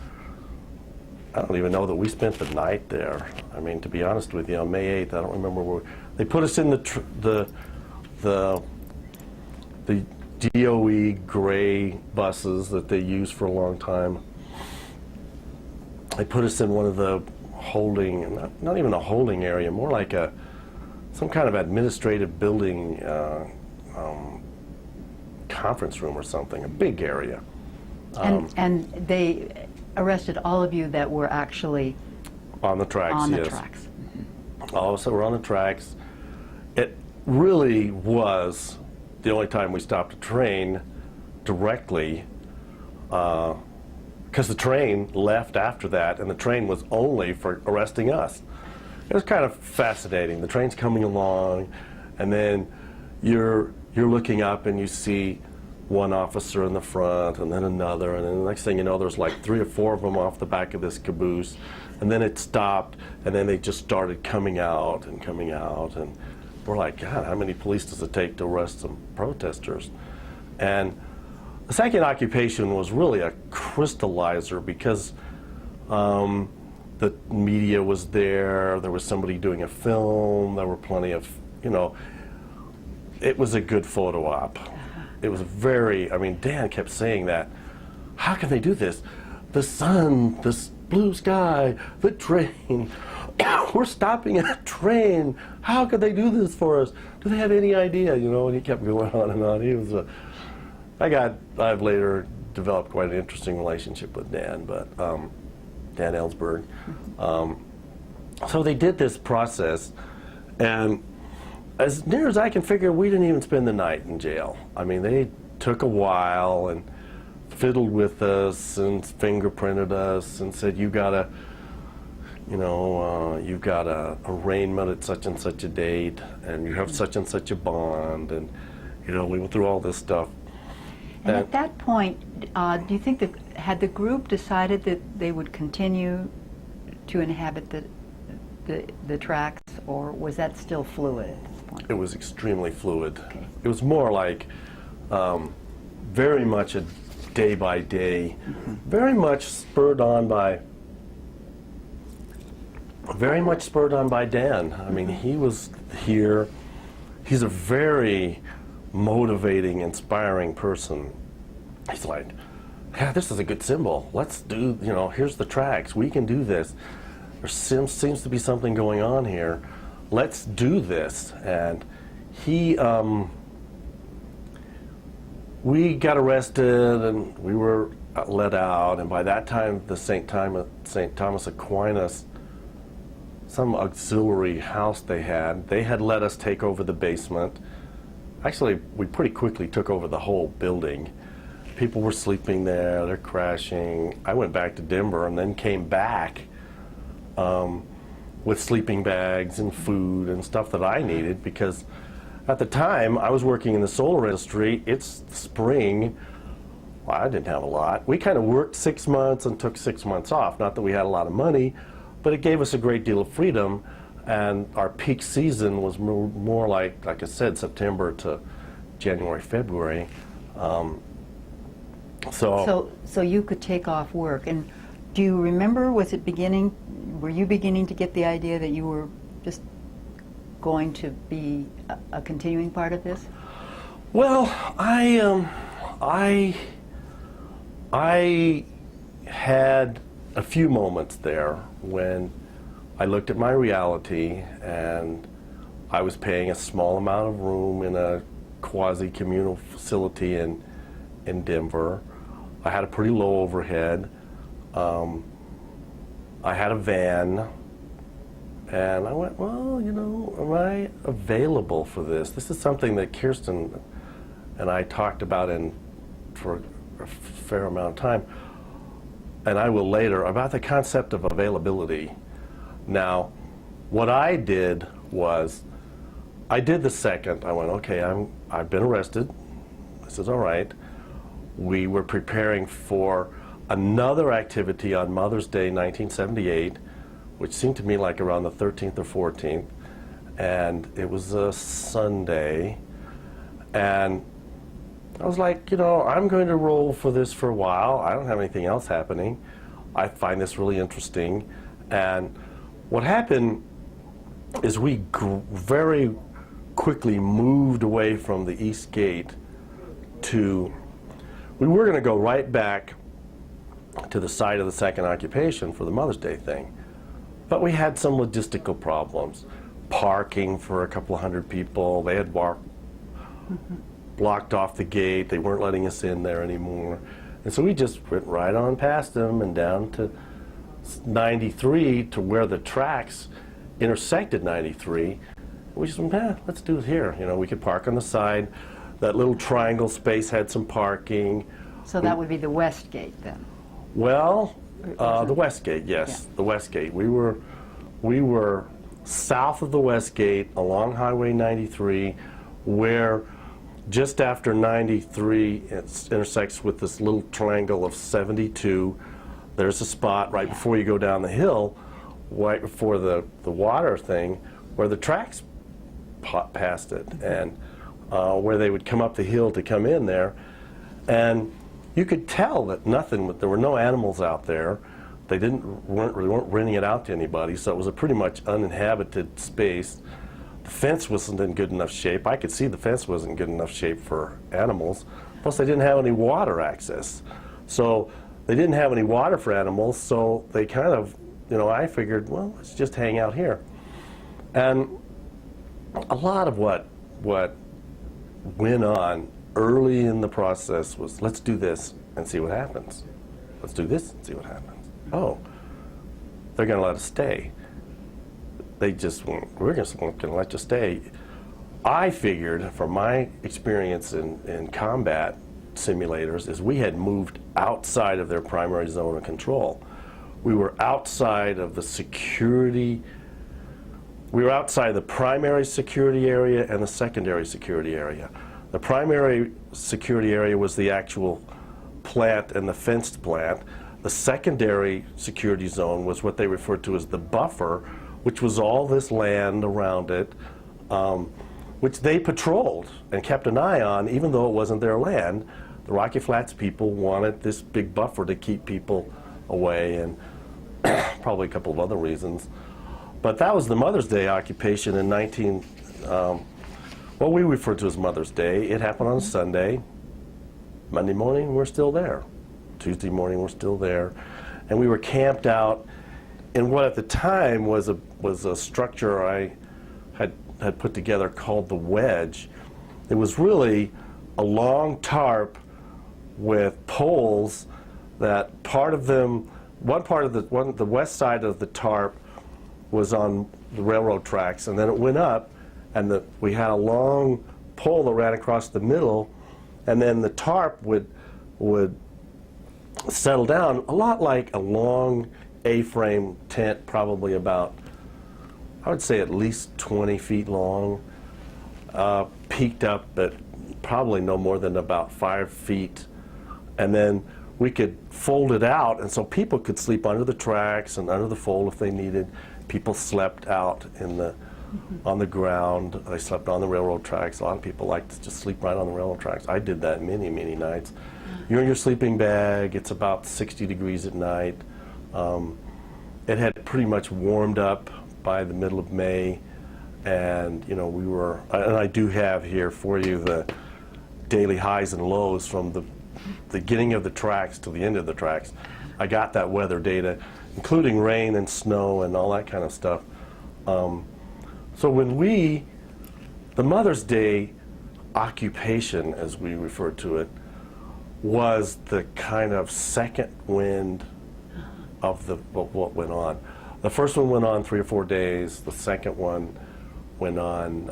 I don't even know that we spent the night there. I mean, to be honest with you, on May 8th, I don't remember where. They put us in the DOE gray buses that they used for a long time. They put us in one of the holding, not even a holding area, more like some kind of administrative building, conference room or something, a big area. And they arrested all of you that were actually on the tracks, on the yes. tracks. All of us were on the tracks. It really was the only time we stopped a train directly, because the train left after that, and the train was only for arresting us. It was kind of fascinating. The train's coming along, and then you're looking up and you see one officer in the front, and then another, and then the next thing you know, there's like 3 or 4 of them off the back of this caboose, and then it stopped, and then they just started coming out, and we're like, God, how many police does it take to arrest some protesters? And the second occupation was really a crystallizer because the media was there was somebody doing a film, there were plenty of, it was a good photo op. It was very, Dan kept saying that. How can they do this? The sun, the blue sky, the train. We're stopping at a train. How could they do this for us? Do they have any idea? And he kept going on and on. He was I've later developed quite an interesting relationship with Dan, but Dan Ellsberg. So they did this process, and as near as I can figure, we didn't even spend the night in jail. They took a while and fiddled with us and fingerprinted us and said, you've got a arraignment at such and such a date, and you have such and such a bond, and we went through all this stuff. And at that point, do you think that had the group decided that they would continue to inhabit the tracks, or was that still fluid at this point? It was extremely fluid. Okay. It was more like very much a day by day, very much spurred on by Dan. He was here. He's a very motivating, inspiring person. He's like, yeah, this is a good symbol. Let's do, here's the tracks. We can do this. There seems to be something going on here. Let's do this. And we got arrested and we were let out. And by that time, the St. Thomas Aquinas, some auxiliary house they had let us take over the basement. actually, we pretty quickly took over the whole building. People were sleeping there, they're crashing. I went back to Denver and then came back with sleeping bags and food and stuff that I needed, because at the time I was working in the solar industry. It's spring. Well, I didn't have a lot. We kind of worked 6 months and took 6 months off. Not that we had a lot of money, but it gave us a great deal of freedom. And our peak season was more like I said, September to January, February. So you could take off work. And do you remember, were you beginning to get the idea that you were just going to be a continuing part of this? Well, I had a few moments there when I looked at my reality, and I was paying a small amount of room in a quasi-communal facility in Denver. I had a pretty low overhead. I had a van, and I went, well, you know, am I available for this? This is something that Kirsten and I talked about for a fair amount of time, and I will later, about the concept of availability. Now, what I did was, I did the second. I went, okay, I've been arrested. This is all right. We were preparing for another activity on Mother's Day 1978, which seemed to me like around the 13th or 14th, and it was a Sunday, and I was like, you know, I'm going to roll for this for a while. I don't have anything else happening. I find this really interesting. And what happened is we very quickly moved away from the East Gate we were going to go right back to the site of the second occupation for the Mother's Day thing. But we had some logistical problems. Parking for a couple of hundred people. They had blocked off the gate. They weren't letting us in there anymore. And so we just went right on past them and down to 93 to where the tracks intersected 93. We just went, let's do it here. You know, we could park on the side. That little triangle space had some parking. So that would be the West Gate then? Well, the West Gate, yes, yeah. The West Gate. We were south of the West Gate along Highway 93, where just after 93 it intersects with this little triangle of 72. There's a spot right before you go down the hill, right before the water thing, where the tracks past it, and where they would come up the hill to come in there. And you could tell that there were no animals out there. They weren't renting it out to anybody, so it was a pretty much uninhabited space. The fence wasn't in good enough shape. I could see the fence wasn't in good enough shape for animals. Plus, they didn't have any water access. So they didn't have any water for animals, so they kind of, you know, I figured, well, let's just hang out here. And a lot of what went on early in the process was, let's do this and see what happens. Let's do this and see what happens. Oh, they're going to let us stay. They just won't, we're just going to let you stay. I figured, from my experience in combat simulators, is we had moved outside of their primary zone of control. We were outside of the security. We were outside the primary security area and the secondary security area. The primary security area was the actual plant and the fenced plant. The secondary security zone was what they referred to as the buffer, which was all this land around it, which they patrolled and kept an eye on, even though it wasn't their land. The Rocky Flats people wanted this big buffer to keep people away, and probably a couple of other reasons. But that was the Mother's Day occupation in what we refer to as Mother's Day. It happened on a Sunday. Monday morning, we're still there. Tuesday morning, we're still there. And we were camped out in what at the time was a structure I had put together called the Wedge. It was really a long tarp with poles that part of them, the west side of the tarp was on the railroad tracks, and then it went up, and we had a long pole that ran across the middle, and then the tarp would settle down, a lot like a long A-frame tent, probably about, I would say at least 20 feet long, peaked up at probably no more than about 5 feet. And then we could fold it out, and so people could sleep under the tracks and under the fold if they needed. People slept out on the ground. They slept on the railroad tracks. A lot of people like to just sleep right on the railroad tracks. I did that many, many nights. You're in your sleeping bag. It's about 60 degrees at night. It had pretty much warmed up by the middle of May, and you know, and I do have here for you the daily highs and lows from the beginning of the tracks to the end of the tracks. I got that weather data, including rain and snow and all that kind of stuff. So when the Mother's Day occupation, as we refer to it, was the kind of second wind of what went on. The first one went on 3 or 4 days. The second one went on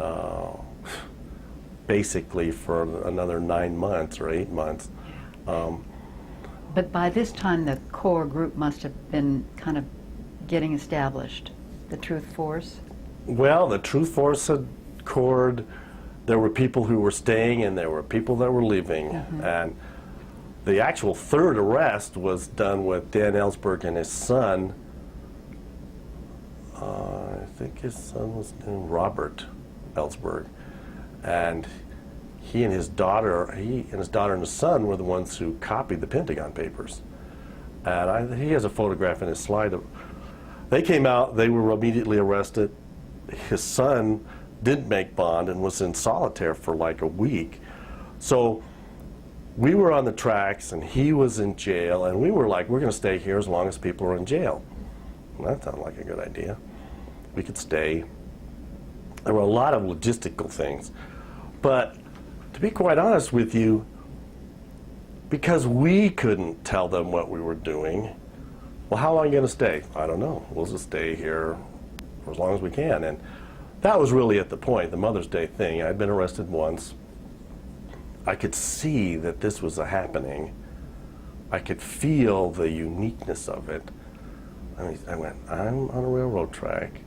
basically for another 9 months or 8 months. But by this time, the core group must have been kind of getting established, the Truth Force. Well, the Truth Force had cored. There were people who were staying, and there were people that were leaving. And the actual third arrest was done with Dan Ellsberg and his son. I think his son was named Robert Ellsberg, and he and his daughter and his son were the ones who copied the Pentagon Papers. And he has a photograph in his slide. They came out. They were immediately arrested. His son didn't make bond and was in solitaire for like a week. So we were on the tracks, and he was in jail, and we were like, we're going to stay here as long as people are in jail. Well, that sounded like a good idea. We could stay. There were a lot of logistical things. But to be quite honest with you, because we couldn't tell them what we were doing, well, how long are you going to stay? I don't know. We'll just stay here for as long as we can. And that was really at the point, the Mother's Day thing. I'd been arrested once. I could see that this was happening. I could feel the uniqueness of it. I went, I'm on a railroad track.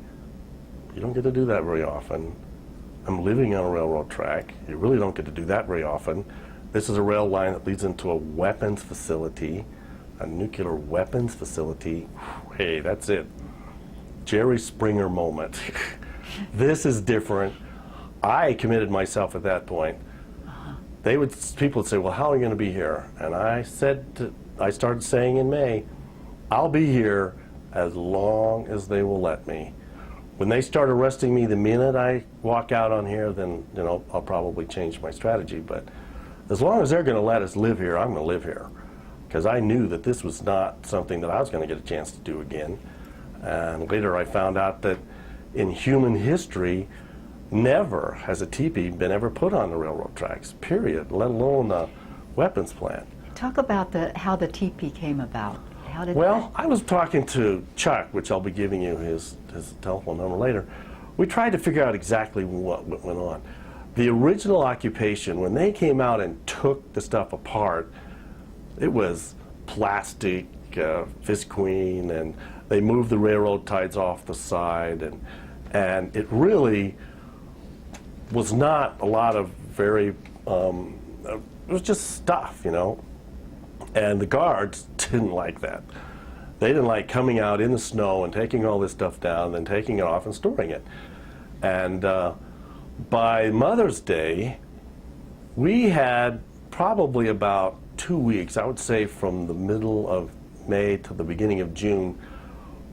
You don't get to do that very often. I'm living on a railroad track. You really don't get to do that very often. This is a rail line that leads into a weapons facility, a nuclear weapons facility. Hey, that's it. Jerry Springer moment. This is different. I committed myself at that point. People would say, well, how are you going to be here? And I started saying in May, I'll be here as long as they will let me. When they start arresting me the minute I walk out on here, then I'll probably change my strategy. But as long as they're going to let us live here, I'm going to live here. Because I knew that this was not something that I was going to get a chance to do again. And later I found out that in human history, never has a teepee been ever put on the railroad tracks, period, let alone a weapons plant. Talk about how the teepee came about. Well, I was talking to Chuck, which I'll be giving you his telephone number later. We tried to figure out exactly what went on. The original occupation, when they came out and took the stuff apart, it was plastic, visqueen, and they moved the railroad ties off the side, and it really was not a lot of it was just stuff, And the guards didn't like that. They didn't like coming out in the snow and taking all this stuff down and then taking it off and storing it. And by Mother's Day, we had probably about 2 weeks, I would say from the middle of May to the beginning of June,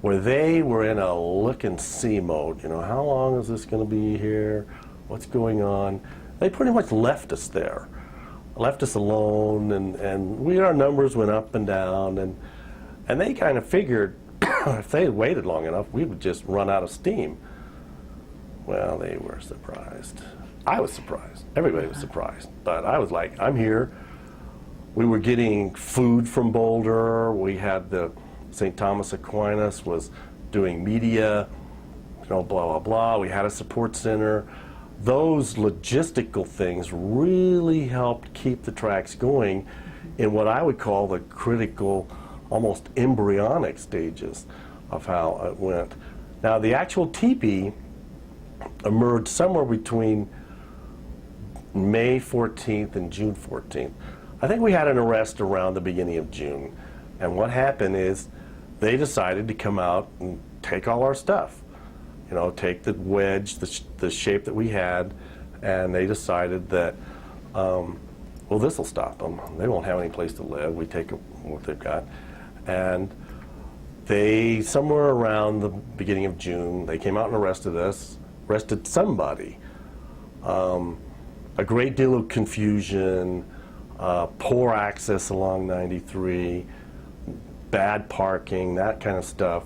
where they were in a look and see mode. How long is this going to be here? What's going on? They pretty much left us there. Left us alone, and our numbers went up and down, and they kind of figured if they had waited long enough, we would just run out of steam. Well, they were surprised. I was surprised. Everybody was surprised. But I was like, I'm here. We were getting food from Boulder. We had the St. Thomas Aquinas was doing media, blah, blah, blah. We had a support center. those logistical things really helped keep the tracks going in what I would call the critical, almost embryonic stages of how it went. Now, the actual teepee emerged somewhere between May 14th and June 14th. I think we had an arrest around the beginning of June. And what happened is they decided to come out and take all our stuff. You know, take the wedge, the shape that we had, and they decided that, well, this will stop them. They won't have any place to live. We take what they've got. And they, somewhere around the beginning of June, they came out and arrested us, arrested somebody. A great deal of confusion, poor access along 93, bad parking, that kind of stuff.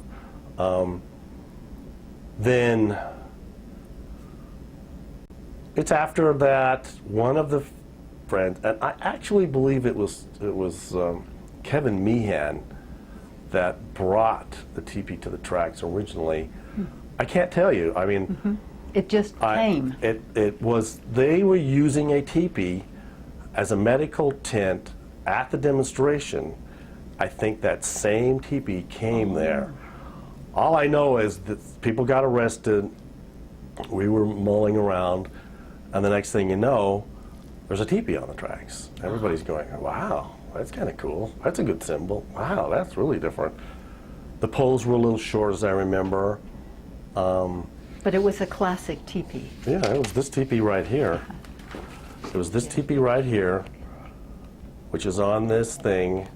Then it's after that one of the friends, and I actually believe it was Kevin Meehan that brought the teepee to the tracks originally. I can't tell you. I mean, it just came. It was, they were using a teepee as a medical tent at the demonstration. I think that same teepee came there. All I know is that people got arrested, we were mulling around, and the next thing you know, there's a teepee on the tracks. Everybody's going, wow, that's kind of cool. That's a good symbol. Wow, that's really different. The poles were a little short, as I remember. But it was a classic teepee. Yeah, it was this teepee right here. It was this teepee right here, which is on this thing.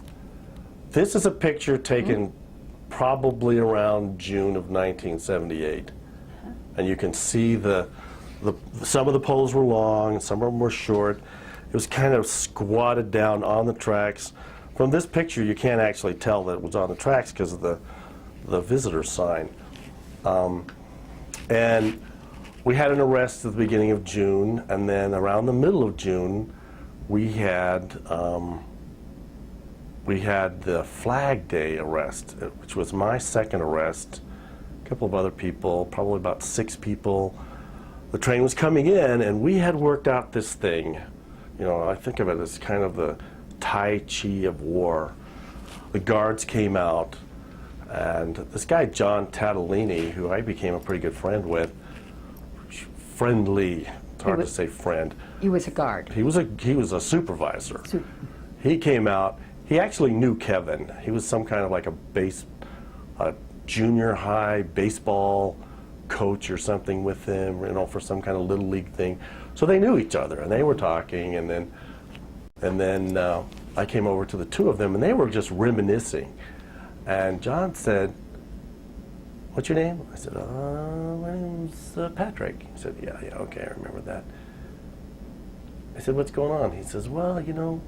This is a picture taken probably around June of 1978. And you can see some of the poles were long, some of them were short. It was kind of squatted down on the tracks. From this picture, you can't actually tell that it was on the tracks because of the visitor sign. And we had an arrest at the beginning of June, and then around the middle of June, we had the Flag Day arrest, which was my second arrest. A couple of other people, probably about 6 people. The train was coming in, and we had worked out this thing. You know, I think of it as kind of the Tai Chi of war. The guards came out, and this guy, John Tattolini, who I became a pretty good friend with, friendly, it's hard to say friend. He was a guard. He was a supervisor. He came out. He actually knew Kevin. He was some kind of like a junior high baseball coach or something with him, you know, for some kind of little league thing. So they knew each other, and they were talking, and then I came over to the two of them, and they were just reminiscing. And John said, "What's your name?" I said, "My name's Patrick." He said, yeah, okay, I remember that. I said, "What's going on?" He says, "Well, you know,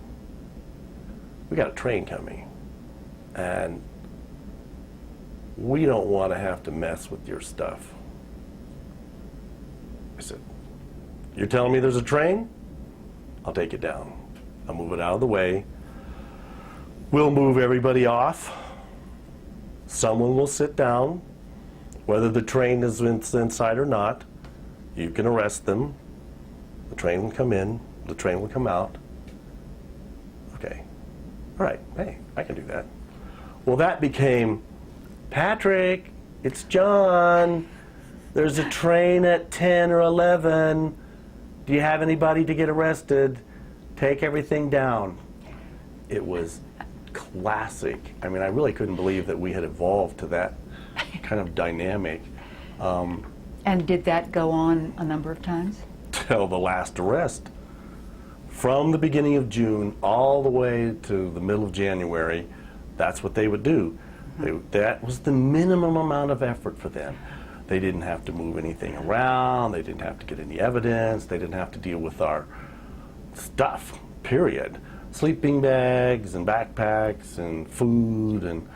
we got a train coming, and we don't want to have to mess with your stuff." I said, "You're telling me there's a train? I'll take it down. I'll move it out of the way. We'll move everybody off. Someone will sit down. Whether the train is inside or not, you can arrest them. The train will come in. The train will come out." Okay. All right. Hey, I can do that. Well, that became, "Patrick, it's John. There's a train at 10 or 11. Do you have anybody to get arrested? Take everything down." It was classic. I mean, I really couldn't believe that we had evolved to that kind of dynamic. And did that go on a number of times? Till the last arrest. From the beginning of June all the way to the middle of January, that's what they would do. That was the minimum amount of effort for them. They didn't have to move anything around. They didn't have to get any evidence. They didn't have to deal with our stuff, period. Sleeping bags and backpacks and food and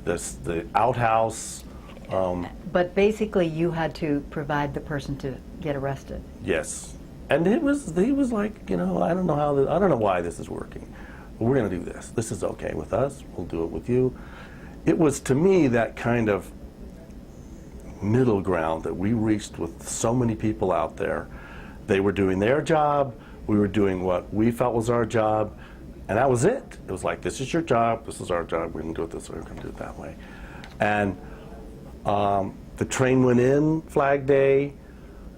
the outhouse. But basically you had to provide the person to get arrested. Yes. And he was like, you know, I don't know why this is working. But we're going to do this. This is okay with us. We'll do it with you. It was, to me, that kind of middle ground that we reached with so many people out there. They were doing their job, we were doing what we felt was our job, and that was it. It was like, this is your job, this is our job, we're going to do it this way, we're going to do it that way. And the train went in, Flag Day,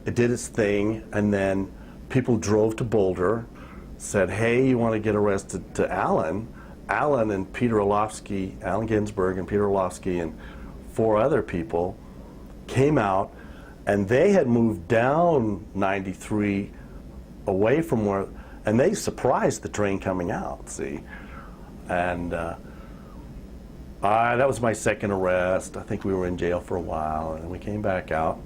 it did its thing, and then people drove to Boulder, said, hey, you want to get arrested to Allen? Allen and Peter Orlovsky, Allen Ginsberg and Peter Orlovsky and 4 other people came out, and they had moved down 93 away from where, and they surprised the train coming out, see. And that was my second arrest. I think we were in jail for a while, and then we came back out.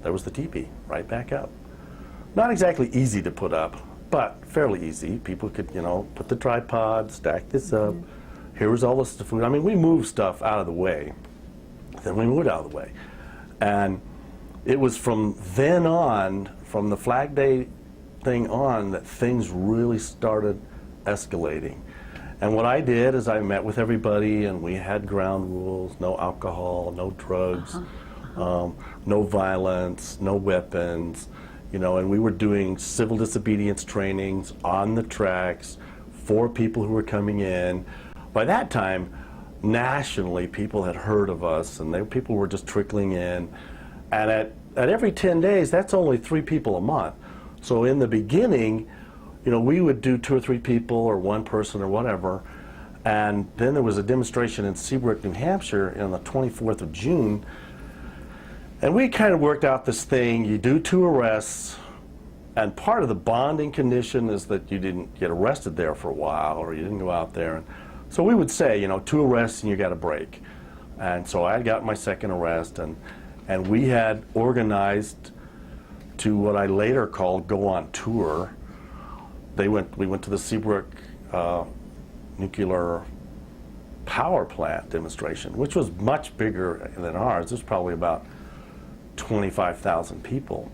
There was the teepee, right back up. Not exactly easy to put up, but fairly easy. People could, you know, put the tripod, stack this up. Here was all this food. I mean, we moved stuff out of the way. Then we moved out of the way. And it was from then on, from the Flag Day thing on, that things really started escalating. And what I did is I met with everybody, and we had ground rules: no alcohol, no drugs, no violence, no weapons, you know, and we were doing civil disobedience trainings on the tracks for people who were coming in. By that time, nationally, people had heard of us, and people were just trickling in. And at every 10 days, that's only 3 people a month. So in the beginning, you know, we would do 2 or 3 people or 1 person or whatever. And then there was a demonstration in Seabrook, New Hampshire on the 24th of June. And we kind of worked out this thing. You do 2 arrests, and part of the bonding condition is that you didn't get arrested there for a while, or you didn't go out there. And so we would say, you know, 2 arrests and you got a break. And so I got my second arrest, and we had organized to what I later called go on tour. We went to the Seabrook nuclear power plant demonstration, which was much bigger than ours. It was probably about 25,000 people.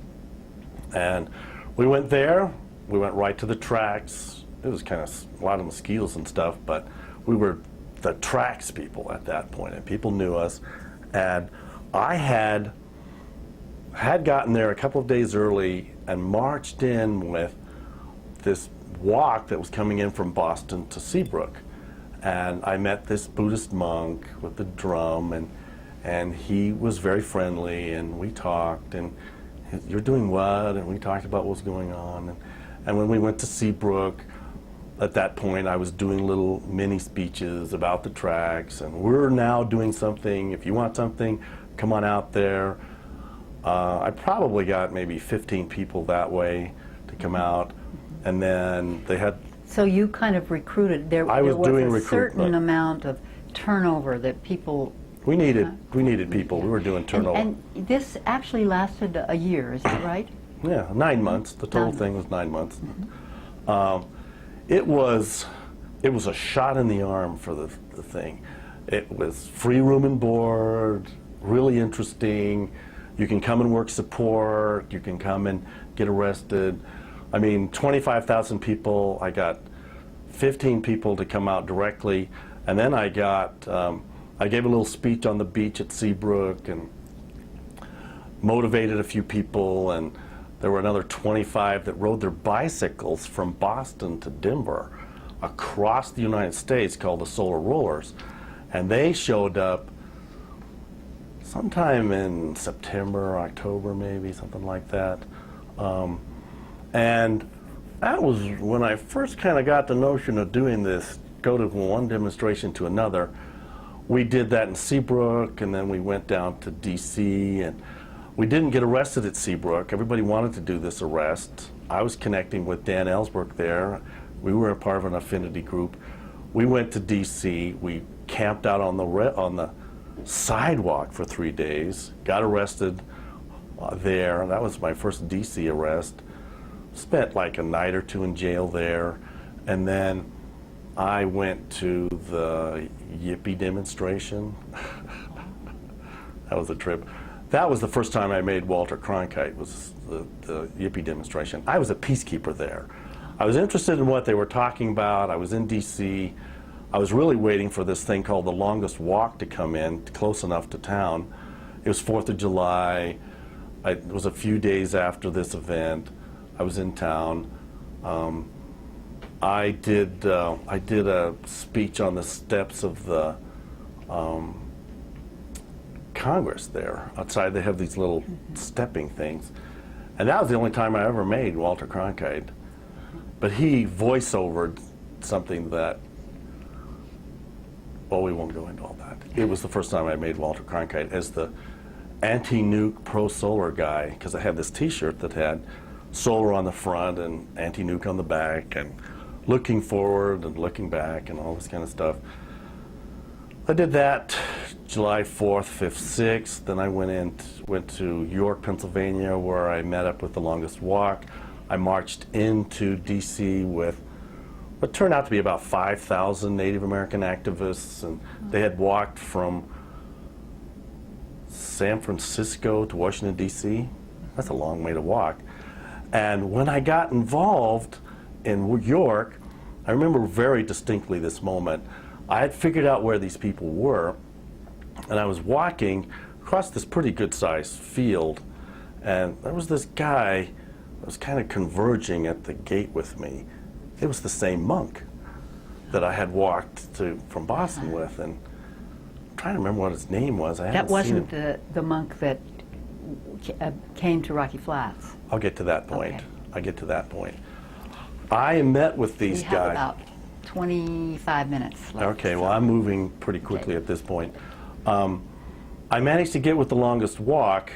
And we went there, we went right to the tracks. It was kind of a lot of mosquitoes and stuff, but we were the tracks people at that point, and people knew us. And I had gotten there a couple of days early and marched in with this walk that was coming in from Boston to Seabrook. And I met this Buddhist monk with the drum, and he was very friendly, and we talked, and you're doing what? And we talked about what was going on. And when we went to Seabrook, at that point I was doing little mini speeches about the tracks, and we're now doing something. If you want something, come on out there. I probably got maybe 15 people that way to come out, and then they had... So you kind of recruited. There was a certain amount of turnover that people... We needed people. We were doing turnover. And this actually lasted a year, is that right? Yeah, 9 months. The total thing was 9 months. It was a shot in the arm for the thing. It was free room and board, really interesting. You can come and work support. You can come and get arrested. I mean, 25,000 people. I got 15 people to come out directly, and then I gave a little speech on the beach at Seabrook and motivated a few people, and there were another 25 that rode their bicycles from Boston to Denver across the United States, called the Solar Rollers. And they showed up sometime in September, October maybe, something like that. And that was when I first kind of got the notion of doing this, go to one demonstration to another. We did that in Seabrook, and then we went down to DC, and we didn't get arrested at Seabrook. Everybody wanted to do this arrest. I was connecting with Dan Ellsberg there. We were a part of an affinity group. We went to DC. We camped out on the sidewalk for 3 days, got arrested there. That was my first DC arrest. Spent like a night or 2 in jail there, and then I went to the Yippie demonstration. That was a trip. That was the first time I made Walter Cronkite, was the Yippie demonstration. I was a peacekeeper there. I was interested in what they were talking about. I was in DC. I was really waiting for this thing called the longest walk to come in, close enough to town. It was 4th of July. It was a few days after this event. I was in town. I did a speech on the steps of the Congress there. Outside they have these little stepping things. And that was the only time I ever made Walter Cronkite. But he voice-overed something that, well, we won't go into all that. It was the first time I made Walter Cronkite as the anti-nuke pro-solar guy, because I had this t-shirt that had solar on the front and anti-nuke on the back, and looking forward and looking back and all this kind of stuff. I did that July 4th, 5th, 6th. Then I went to York, Pennsylvania, where I met up with the Longest Walk. I marched into D.C. with what turned out to be about 5,000 Native American activists, and they had walked from San Francisco to Washington, D.C. That's a long way to walk. And when I got involved in York, I remember very distinctly this moment. I had figured out where these people were, and I was walking across this pretty good-sized field, and there was this guy that was kind of converging at the gate with me. It was the same monk that I had walked from Boston with, and I'm trying to remember what his name was. That wasn't the monk that came to Rocky Flats. I'll get to that point. Okay. I'll get to that point. I met with these We guys. have about 25 minutes left. Okay, well, I'm moving pretty quickly at this point. I managed to get with the Longest Walk.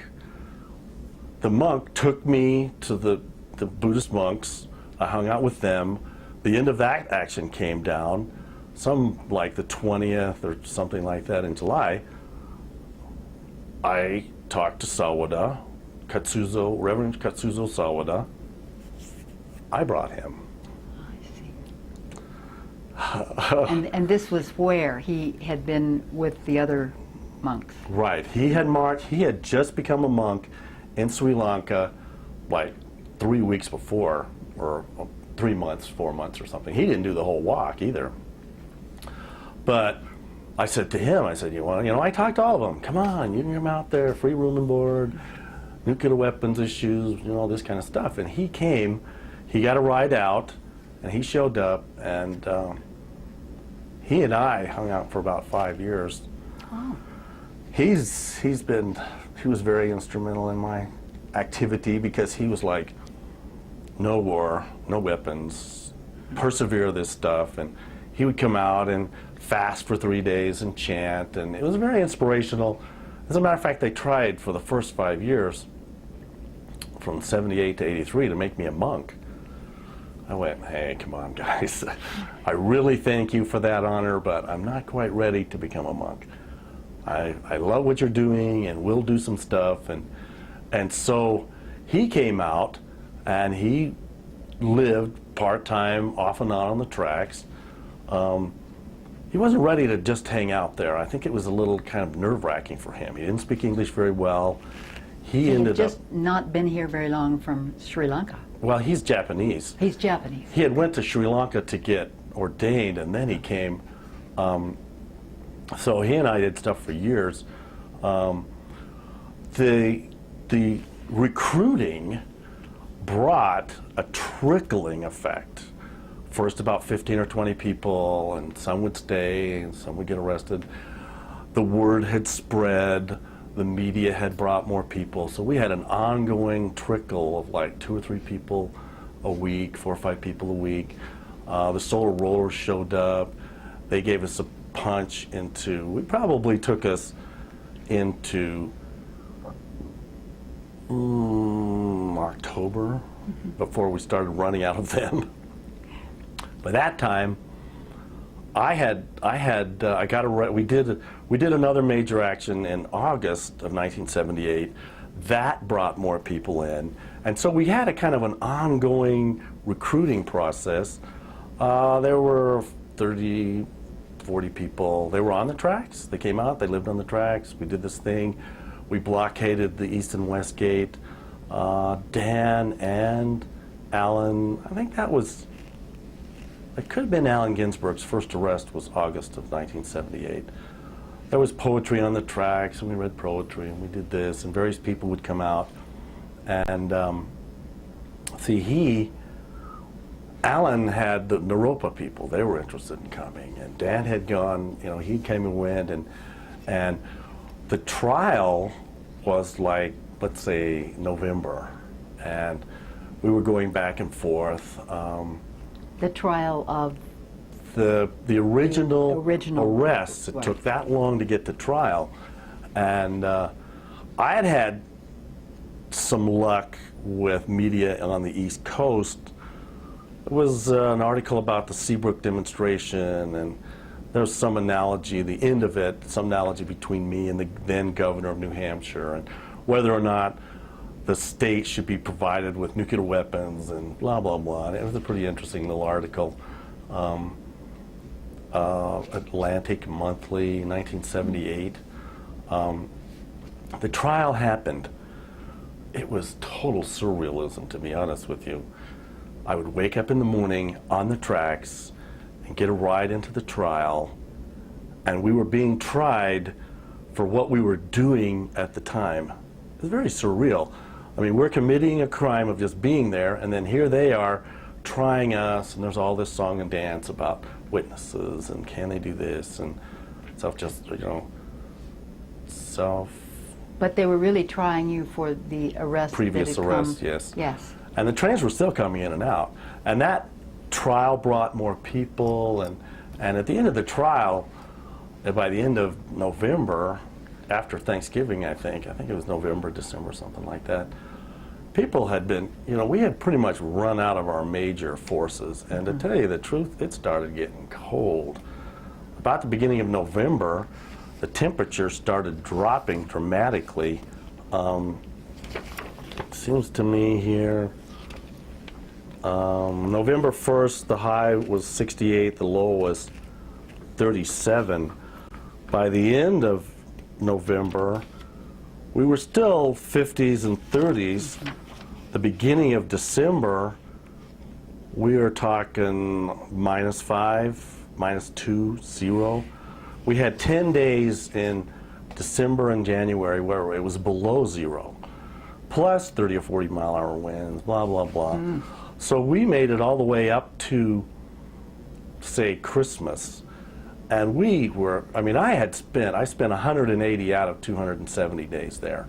The monk took me to the Buddhist monks. I hung out with them. The end of that action came down, like the 20th or something like that in July. I talked to Sawada, Reverend Katsuzo Sawada. I brought him. And this was where he had been with the other monks. Right. He had marched. He had just become a monk in Sri Lanka, like 3 weeks before, or 3 months, 4 months, or something. He didn't do the whole walk either. But I said to him, I said, I talked to all of them. Come on, you can come out there, free room and board, nuclear weapons issues, all this kind of stuff. And he came. He got a ride out, and he showed up, and he and I hung out for about 5 years. Oh. He was very instrumental in my activity, because he was like, no war, no weapons, persevere this stuff. And he would come out and fast for 3 days and chant, and it was very inspirational. As a matter of fact, they tried for the first 5 years, from 78 to 83, to make me a monk. I went, hey, come on, guys. I really thank you for that honor, but I'm not quite ready to become a monk. I love what you're doing, and we'll do some stuff. And so he came out, and he lived part-time, off and on the tracks. He wasn't ready to just hang out there. I think it was a little kind of nerve-wracking for him. He didn't speak English very well. He had just not been here very long from Sri Lanka. Well, he's Japanese. He's Japanese. He had went to Sri Lanka to get ordained, and then he came. So he and I did stuff for years. The recruiting brought a trickling effect. First about 15 or 20 people, and some would stay, and some would get arrested. The word had spread. The media had brought more people. So we had an ongoing trickle of like 2 or 3 people a week, 4 or 5 people a week. The solar rollers showed up. They gave us a punch into, it probably took us into October before we started running out of them. By that time, we did another major action in August of 1978. That brought more people in, and so we had a kind of an ongoing recruiting process. There were 30, 40 people. They were on the tracks. They came out. They lived on the tracks. We did this thing. We blockaded the East and West Gate. Dan and Alan, I think it could have been Allen Ginsberg's first arrest was August of 1978. There was poetry on the tracks, and we read poetry, and we did this, and various people would come out. And See, Alan had the MROHP people. They were interested in coming, and Dan had gone. You know, he came and went, and the trial was like, let's say, November, and we were going back and forth. The trial of the original arrests. It right. took that long to get to trial, and I had some luck with media on the East Coast. It was an article about the Seabrook demonstration, and there was some analogy, the end of it, some analogy between me and the then governor of New Hampshire, and whether or not the state should be provided with nuclear weapons and blah, blah, blah. And it was a pretty interesting little article. Atlantic Monthly, 1978. The trial happened. It was total surrealism, to be honest with you. I would wake up in the morning on the tracks and get a ride into the trial, and we were being tried for what we were doing at the time. It was very surreal. I mean, we're committing a crime of just being there, and then here they are trying us, and there's all this song and dance about witnesses and can they do this and stuff, just, you know, self. But they were really trying you for the arrest. Previous arrest, yes. Yes. And the trains were still coming in and out. And that trial brought more people, and at the end of the trial, by the end of November, after Thanksgiving, I think it was November, December, something like that, people had been, you know, we had pretty much run out of our major forces. And to tell you the truth, it started getting cold. About the beginning of November, the temperature started dropping dramatically. It seems to me here, November 1st, the high was 68, the low was 37. By the end of November, we were still 50s and 30s. The beginning of December, we were talking -5, -2, 0. We had 10 days in December and January where it was below 0, plus 30 or 40 mile hour winds, blah, blah, blah. So we made it all the way up to, say, Christmas. And we were, I mean, I spent 180 out of 270 days there.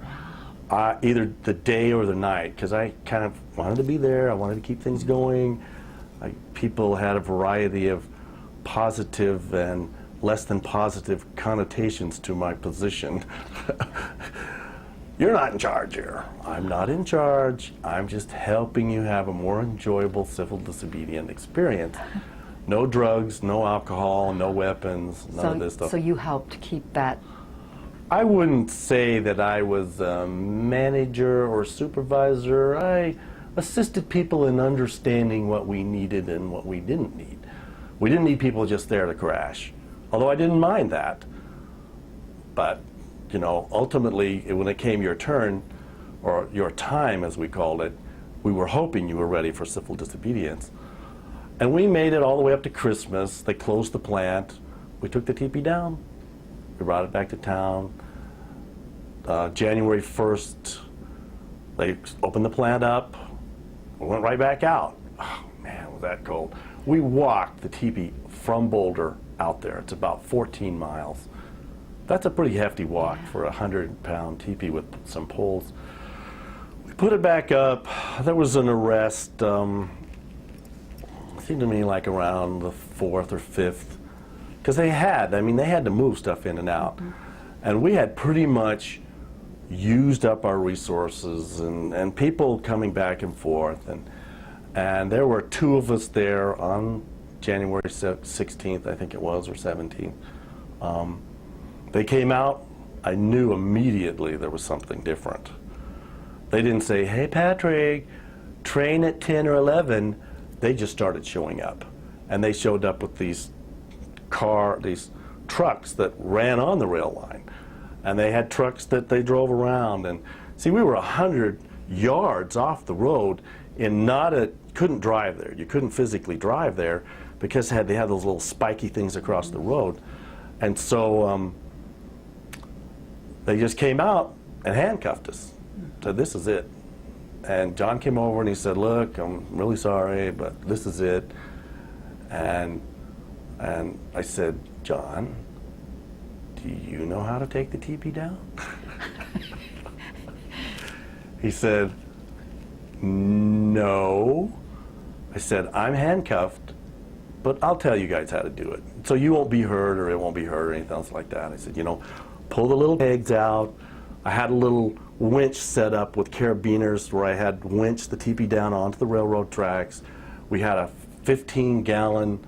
Either the day or the night, because I kind of wanted to be there, I wanted to keep things going. People had a variety of positive and less than positive connotations to my position. You're not in charge here. I'm not in charge. I'm just helping you have a more enjoyable civil disobedient experience. No drugs, no alcohol, no weapons, none of this stuff. So you helped keep that? I wouldn't say that I was a manager or supervisor. I assisted people in understanding what we needed and what we didn't need. We didn't need people just there to crash, although I didn't mind that. But, you know, ultimately, when it came your turn, or your time as we called it, we were hoping you were ready for civil disobedience. And we made it all the way up to Christmas. They closed the plant. We took the teepee down. We brought it back to town. January 1st, they opened the plant up. We went right back out. Oh, man, was that cold. We walked the teepee from Boulder out there. It's about 14 miles. That's a pretty hefty walk for a 100-pound teepee with some poles. We put it back up. There was an arrest. Seemed to me like around the 4th or 5th, because they had to move stuff in and out. And we had pretty much used up our resources, and people coming back and forth, and there were 2 of us there on January 16th, I think it was, or 17th. They came out. I knew immediately there was something different. They didn't say, "Hey Patrick, train at 10 or 11. They just started showing up, and they showed up with these trucks that ran on the rail line, and they had trucks that they drove around. And see, we were 100 yards off the road, couldn't drive there. You couldn't physically drive there because they had those little spiky things across the road, and so they just came out and handcuffed us. Said, "This is it." And John came over and he said, look, I'm really sorry, but this is it. And I said, John, do you know how to take the teepee down? He said, no. I said, I'm handcuffed, but I'll tell you guys how to do it. So you won't be hurt, or it won't be hurt, or anything else like that. I said, you know, pull the little pegs out. I had a little winch set up with carabiners where I had winched the teepee down onto the railroad tracks. We had a 15-gallon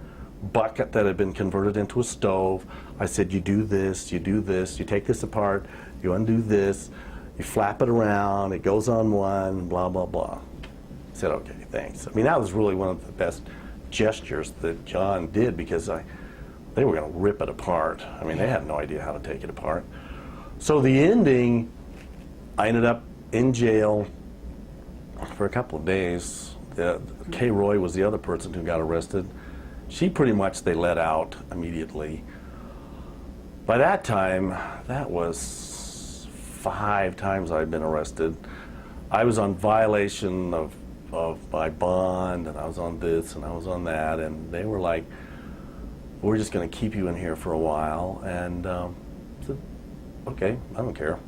bucket that had been converted into a stove. I said, you do this, you take this apart, you undo this, you flap it around, it goes on one, blah, blah, blah. I said, okay, thanks. I mean, that was really one of the best gestures that John did, because they were going to rip it apart. I mean, they had no idea how to take it apart. So the ending, I ended up in jail for a couple of days. Kay Roy was the other person who got arrested. She pretty much, they let out immediately. By that time, that was 5 times I'd been arrested. I was on violation of my bond, and I was on this, and I was on that, and they were like, we're just going to keep you in here for a while. And I said, okay, I don't care.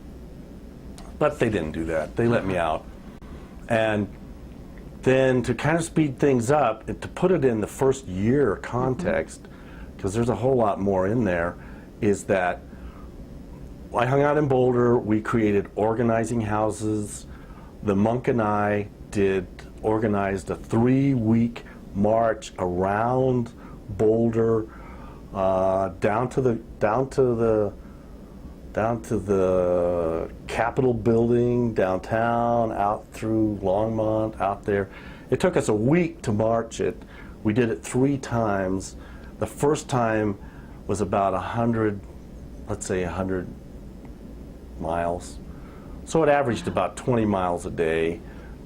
But they didn't do that. They let me out. And then to kind of speed things up, and to put it in the first year context, because there's a whole lot more in there, is that I hung out in Boulder. We created organizing houses. The monk and I organized a 3-week march around Boulder, down to the Capitol building downtown, out through Longmont, out there. It took us a week to march it. We did it 3 times. The first time was about 100, let's say 100 miles. So it averaged about 20 miles a day.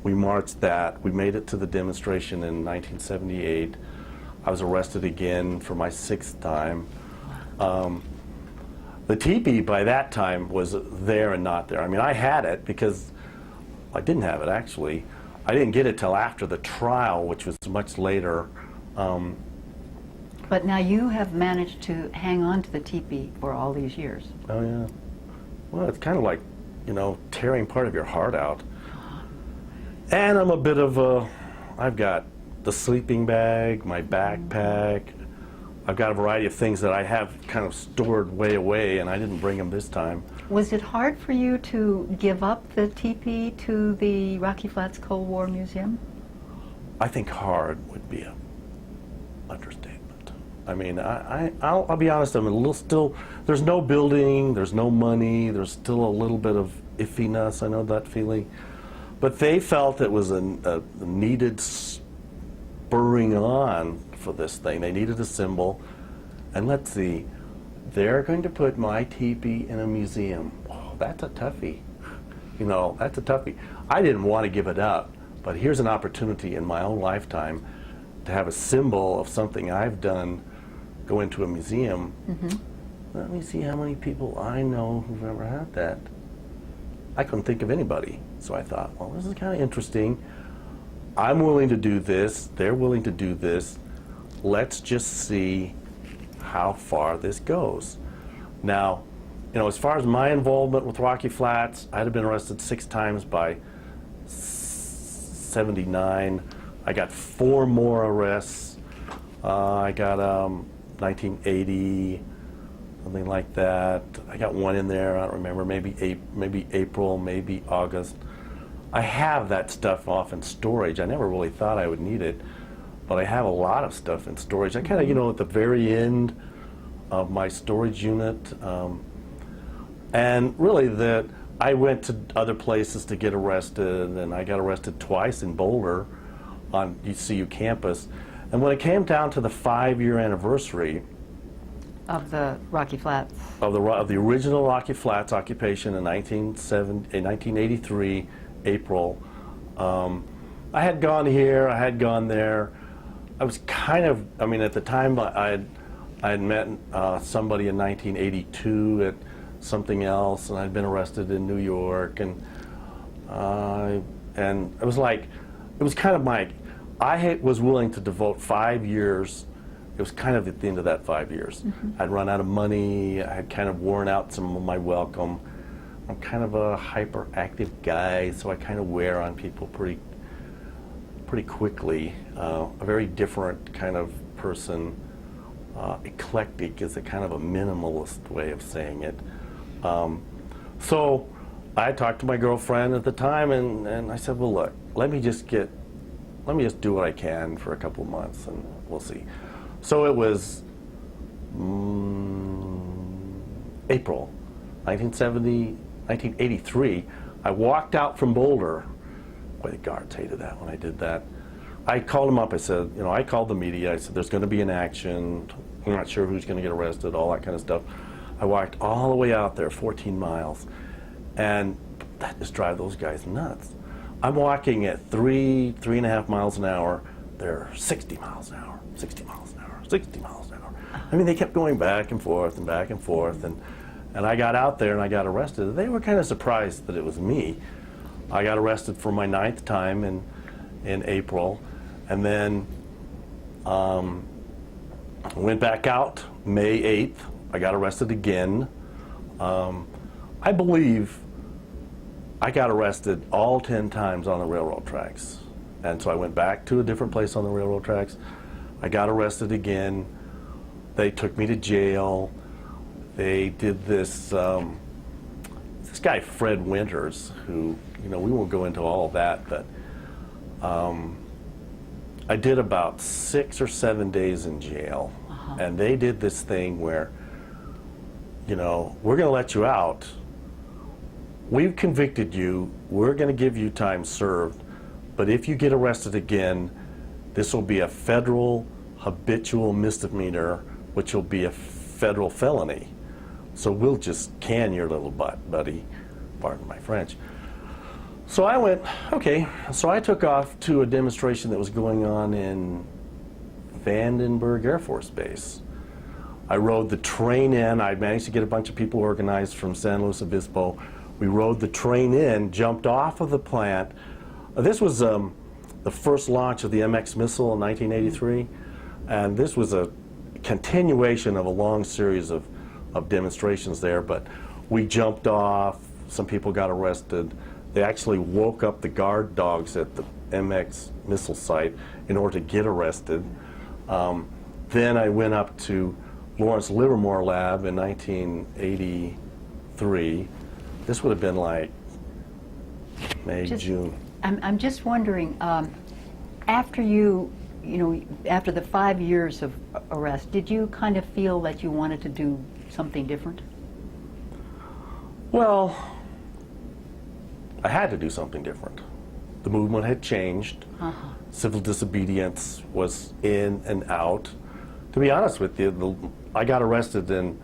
We marched that. We made it to the demonstration in 1978. I was arrested again for my 6th time. The teepee by that time was there and not there. I mean, I had it because I didn't have it, actually. I didn't get it till after the trial, which was much later. But now you have managed to hang on to the teepee for all these years. Oh, yeah. Well, it's kind of like, you know, tearing part of your heart out. And I'm a bit of a, I've got the sleeping bag, my backpack. I've got a variety of things that I have kind of stored way away, and I didn't bring them this time. Was it hard for you to give up the teepee to the Rocky Flats Cold War Museum? I think hard would be an understatement. I mean, I'll be honest, I'm a little still, there's no building, there's no money, there's still a little bit of iffiness, I know that feeling. But they felt it was a needed spurring on for this thing. They needed a symbol. And let's see, they're going to put my teepee in a museum. Oh, that's a toughie. You know, that's a toughie. I didn't want to give it up, but here's an opportunity in my own lifetime to have a symbol of something I've done go into a museum. Let me see how many people I know who've ever had that. I couldn't think of anybody. So I thought, well, this is kind of interesting. I'm willing to do this. They're willing to do this. Let's just see how far this goes. Now, you know, as far as my involvement with Rocky Flats, I'd have been arrested 6 times by 79. I got 4 more arrests. I got 1980, something like that. I got one in there, I don't remember, maybe April, maybe August. I have that stuff off in storage. I never really thought I would need it, but I have a lot of stuff in storage. I kind of, you know, at the very end of my storage unit. And really, I went to other places to get arrested, and I got arrested twice in Boulder on UCU campus. And when it came down to the 5-year anniversary Of the Rocky Flats. of the original Rocky Flats occupation in 1983, April, I had gone here, I had gone there. I was kind of, I mean, at the time I had met somebody in 1982 at something else, and I'd been arrested in New York, and And it was like, it was kind of my, was willing to devote 5 years. It was kind of at the end of that 5 years. I'd run out of money. I had kind of worn out some of my welcome. I'm kind of a hyperactive guy, so I kind of wear on people pretty quickly. A very different kind of person. Eclectic is a kind of a minimalist way of saying it. So I talked to my girlfriend at the time, and I said, well, look, let me just do what I can for a couple of months, and we'll see. So it was April 1983. I walked out from Boulder. Boy, the guards hated that when I did that. I called them up. I said, I called the media. I said, there's going to be an action. I'm not sure who's going to get arrested, all that kind of stuff. I walked all the way out there, 14 miles. And that just drives those guys nuts. I'm walking at 3.5 miles an hour. They're 60 miles an hour, 60 miles an hour, 60 miles an hour. I mean, they kept going back and forth and back and forth. And I got out there and I got arrested. They were kind of surprised that it was me. I got arrested for my 9th time in April. And then went back out May 8th. I got arrested again. I believe I got arrested all 10 times on the railroad tracks. And so I went back to a different place on the railroad tracks. I got arrested again. They took me to jail. They did this, this guy, Fred Winters, who, we won't go into all of that, but I did about 6 or 7 days in jail. And they did this thing where, we're going to let you out. We've convicted you. We're going to give you time served. But if you get arrested again, this will be a federal habitual misdemeanor, which will be a federal felony. So we'll just can your little butt, buddy. Pardon my French. So I went, okay. So I took off to a demonstration that was going on in Vandenberg Air Force Base. I rode the train in. I managed to get a bunch of people organized from San Luis Obispo. We rode the train in, jumped off of the plant. This was the first launch of the MX missile in 1983, and this was a continuation of a long series of demonstrations there, but we jumped off. Some people got arrested. They actually woke up the guard dogs at the MX missile site in order to get arrested. Then I went up to Lawrence Livermore Lab in 1983. This would have been like May, June. I'm just wondering, after after the 5 years of arrest, did you kind of feel that you wanted to do something different? Well, I had to do something different. The movement had changed. Civil disobedience was in and out. To be honest with you, I got arrested in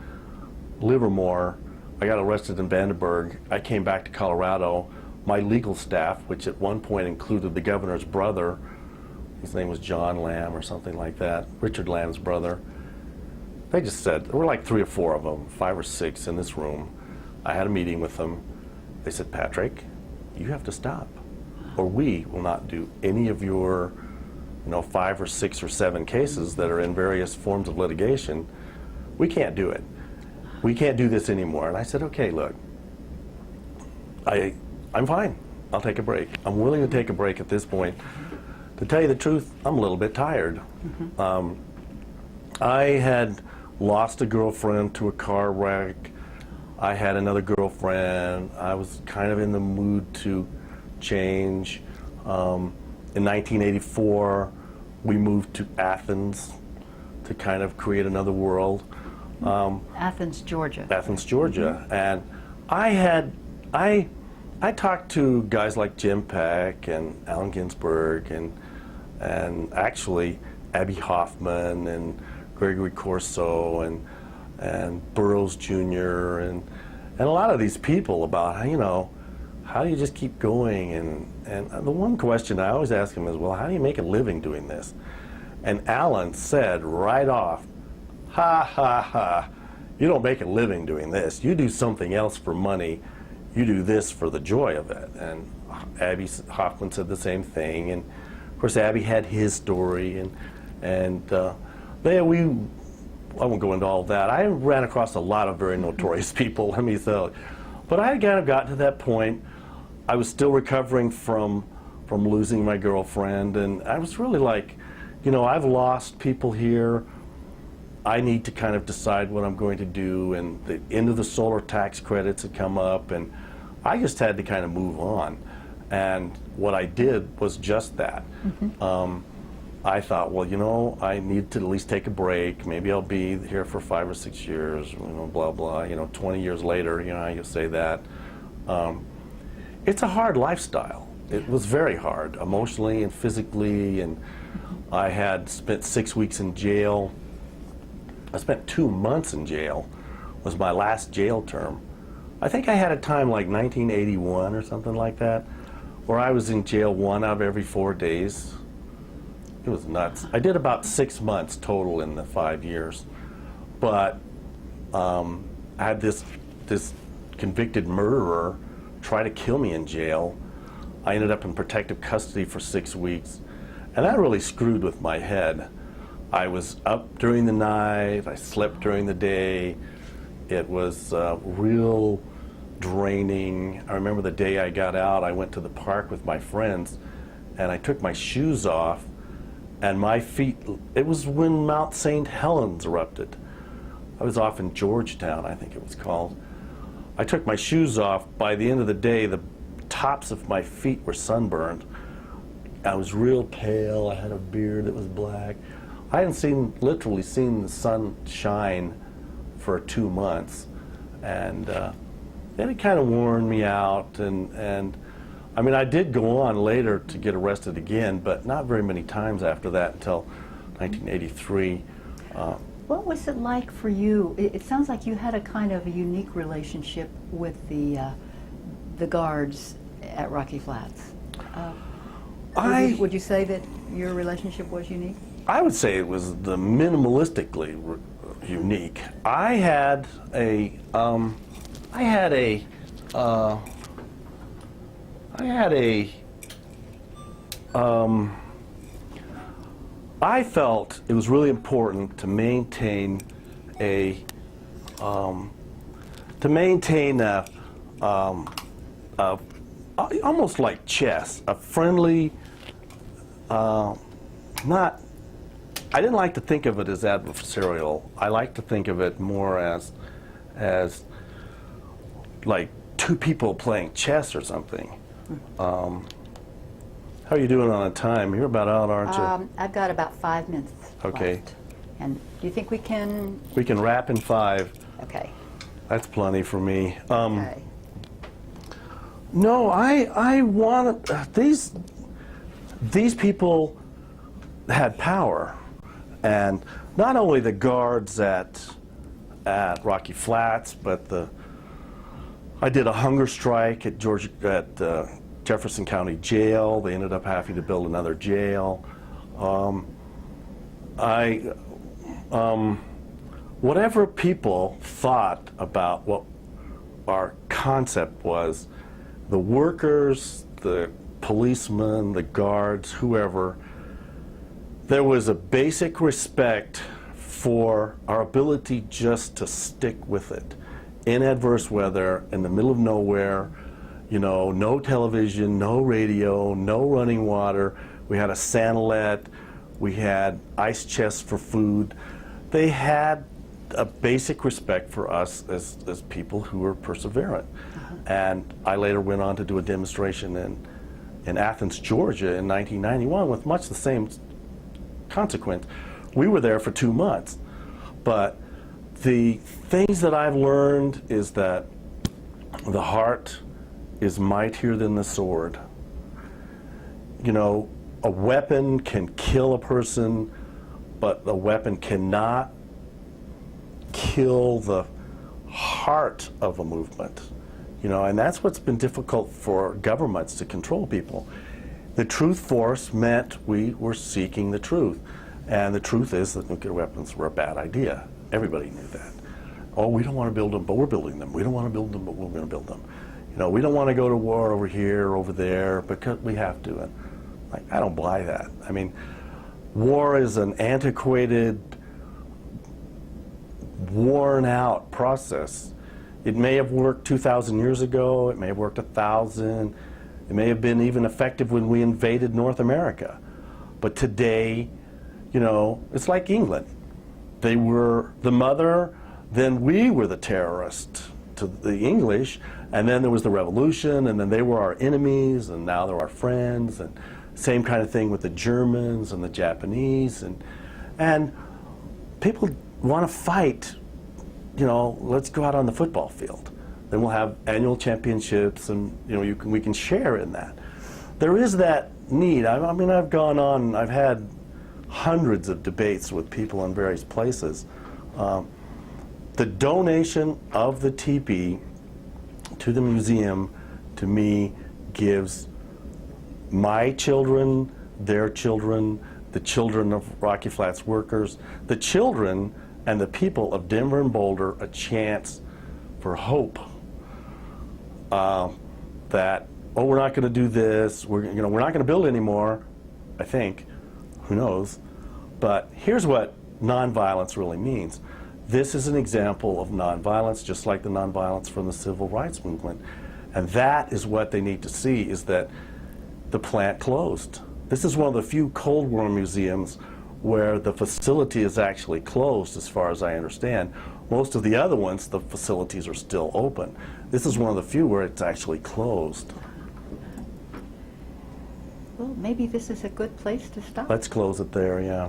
Livermore. I got arrested in Vandenberg. I came back to Colorado. My legal staff, which at one point included the governor's brother, his name was John Lamb or something like that, Richard Lamb's brother, they just said, there were like 3 or 4 of them, 5 or 6 in this room. I had a meeting with them. They said, Patrick, you have to stop, or we will not do any of your 5 or 6 or 7 cases that are in various forms of litigation. We can't do it. We can't do this anymore. And I said, okay, look, I'm fine. I'll take a break. I'm willing to take a break at this point. To tell you the truth, I'm a little bit tired. I had lost a girlfriend to a car wreck. I had another girlfriend. I was kind of in the mood to change. In 1984, we moved to Athens to kind of create another world. Athens, Georgia. Athens, Georgia. And I talked to guys like Jim Peck and Allen Ginsberg and actually Abby Hoffman and Gregory Corso and Burroughs Jr. and a lot of these people about how do you just keep going, and the one question I always ask him is, well, how do you make a living doing this? And Allen said right off, ha ha ha, you don't make a living doing this. You do something else for money. You do this for the joy of it. And Abby Hoffman said the same thing, and of course Abby had his story, and I won't go into all of that. I ran across a lot of very notorious people, let me tell you. But I had kind of gotten to that point. I was still recovering from losing my girlfriend, and I was really like, you know, I've lost people here. I need to kind of decide what I'm going to do, and the end of the solar tax credits had come up, and I just had to kind of move on. And what I did was just that. I thought, well, you know, I need to at least take a break. Maybe I'll be here for 5 or 6 years, you know, blah, blah. You know, 20 years later, you know, I can say that. It's a hard lifestyle. It was very hard, emotionally and physically, and I had spent 6 weeks in jail. I spent 2 months in jail, was my last jail term. I think I had a time like 1981 or something like that, where I was in jail 1 out of every 4 days. It was nuts. I did about 6 months total in the 5 years, but I had this convicted murderer try to kill me in jail. I ended up in protective custody for 6 weeks, and that really screwed with my head. I was up during the night, I slept during the day. It was real draining. I remember the day I got out, I went to the park with my friends, and I took my shoes off, and my feet, it was when Mount St. Helens erupted. I was off in Georgetown, I think it was called. I took my shoes off. By the end of the day, the tops of my feet were sunburned. I was real pale, I had a beard that was black. I hadn't literally seen the sun shine for 2 months. And then it kind of worn me out, and I mean, I did go on later to get arrested again, but not very many times after that until 1983. What was it like for you? It sounds like you had a kind of a unique relationship with the guards at Rocky Flats. Would you say that your relationship was unique? I would say it was the minimalistically unique. I felt it was really important to maintain almost like chess, a friendly, I didn't like to think of it as adversarial. I like to think of it more as like two people playing chess or something. How are you doing on a time? You're about out, aren't you? I've got about 5 minutes left. And do you think we can? We can wrap in 5. Okay. That's plenty for me. Okay. No, I want these people had power, and not only the guards at Rocky Flats, but I did a hunger strike at Jefferson County Jail. They ended up having to build another jail. Whatever people thought about what our concept was, the workers, the policemen, the guards, whoever, there was a basic respect for our ability just to stick with it. In adverse weather, in the middle of nowhere, you know, no television, no radio, no running water. We had a sandalette, we had ice chests for food. They had a basic respect for us as people who were perseverant. And I later went on to do a demonstration in Athens, Georgia in 1991 with much the same consequence. We were there for 2 months. But the things that I've learned is that the heart is mightier than the sword. You know, a weapon can kill a person, but a weapon cannot kill the heart of a movement. You know, and that's what's been difficult for governments to control people. The truth force meant we were seeking the truth. And the truth is that nuclear weapons were a bad idea. Everybody knew that. Oh, we don't want to build them, but we're building them. We don't want to build them, but we're going to build them. You know, we don't want to go to war over here or over there because we have to. And like, I don't buy that. I mean, war is an antiquated, worn out process. It may have worked 2,000 years ago, it may have worked 1,000, it may have been even effective when we invaded North America. But today, you know, it's like England. They were the mother, then we were the terrorist to the English, and then there was the revolution, and then they were our enemies, and now they're our friends, and same kind of thing with the Germans and the Japanese, and people want to fight. You know, let's go out on the football field. Then we'll have annual championships, and you know, we can share in that. There is that need. I mean, I've gone on. I've had hundreds of debates with people in various places. The donation of the teepee to the museum, to me, gives my children, their children, the children of Rocky Flats workers, the children and the people of Denver and Boulder a chance for hope. That, oh, we're not going to do this, we're not going to build anymore, I think, who knows. But here's what nonviolence really means. This is an example of nonviolence, just like the nonviolence from the civil rights movement. And that is what they need to see, is that the plant closed. This is one of the few Cold War museums where the facility is actually closed, as far as I understand. Most of the other ones, the facilities are still open. This is one of the few where it's actually closed. Well, maybe this is a good place to stop. Let's close it there, yeah.